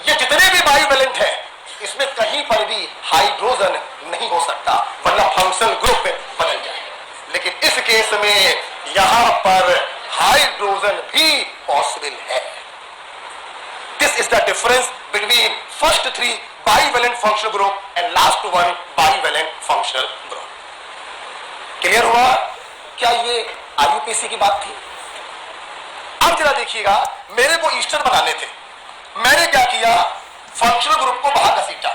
ये जितने भी बाईवैलेंट है इसमें कहीं पर भी हाइड्रोजन नहीं हो सकता, वरना फंक्शनल ग्रुप बदल जाए। लेकिन इस केस में यहां पर हाइड्रोजन भी पॉसिबल है। This is the difference between first 3 bivalent functional group and last 1 bivalent functional group. Clear हुआ? क्या ये आईयूपीएसी की बात थी? अब जरा देखिएगा, मेरे को ईस्टर बनाने थे, मैंने क्या किया? फंक्शनल ग्रुप को बाहर घसीटा।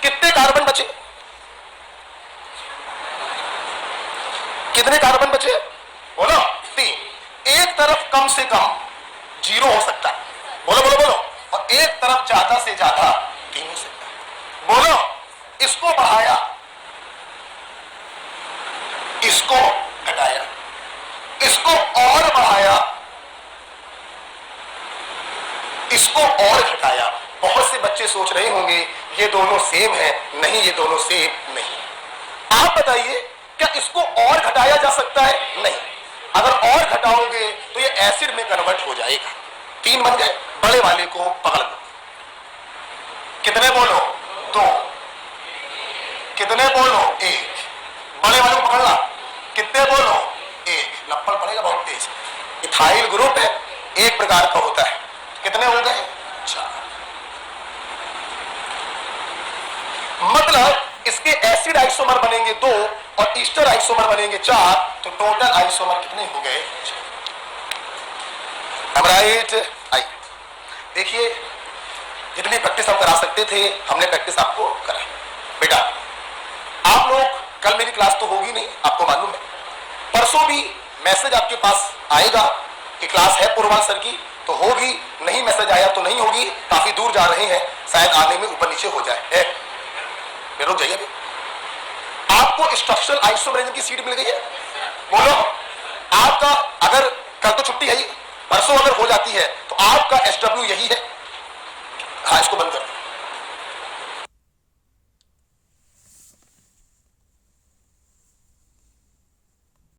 कितने कार्बन बचे? कितने कार्बन बचे? बोलो। 3। एक तरफ कम से कम 0 हो सकता है, बोलो बोलो बोलो, और एक तरफ ज्यादा से ज्यादा 3 हो सकता है, बोलो। इसको बढ़ाया, इसको घटाया, इसको और बढ़ाया, इसको और घटाया। बहुत से बच्चे सोच रहे होंगे ये दोनों सेम है। नहीं, ये दोनों सेम नहीं। आप बताइए क्या इसको और घटाया जा सकता है? नहीं। अगर और घटाओगे तो ये एसिड में कन्वर्ट हो जाएगा। 3 बन गए। बड़े वाले को पकड़ लो। कितने बोलो? 2। कितने बोलो? 1। बड़े वाले को पकड़ना। कितने बोलो? 1। लप्पड़ पड़ेगा बहुत तेज। इथाइल ग्रुप है, एक प्रकार का होता है। कितने हो गए? 4। मतलब इसके एसिड आइसोमर बनेंगे 2 और ईस्टर आइसोमर बनेंगे 4, तो टोटल आइसोमर कितने हो गए? राइट। आई देखिए, जितनी प्रैक्टिस हम करा सकते थे हमने प्रैक्टिस आपको कराई। बेटा आप लोग, कल मेरी क्लास तो होगी नहीं, आपको मालूम है। परसों भी मैसेज आपके पास आएगा कि क्लास है पूर्वा सर की, तो होगी। नहीं मैसेज आया तो नहीं होगी। काफी दूर जा रहे हैं, शायद आने में ऊपर नीचे हो जाए। रुक जाइए अभी। आपको स्ट्रक्चरल आइसोमरेज्म की सीट मिल गई है? बोलो। आपका अगर कल तो छुट्टी है ही, परसों अगर हो जाती है तो आपका SW यही है। हाँ, इसको बंद कर दो।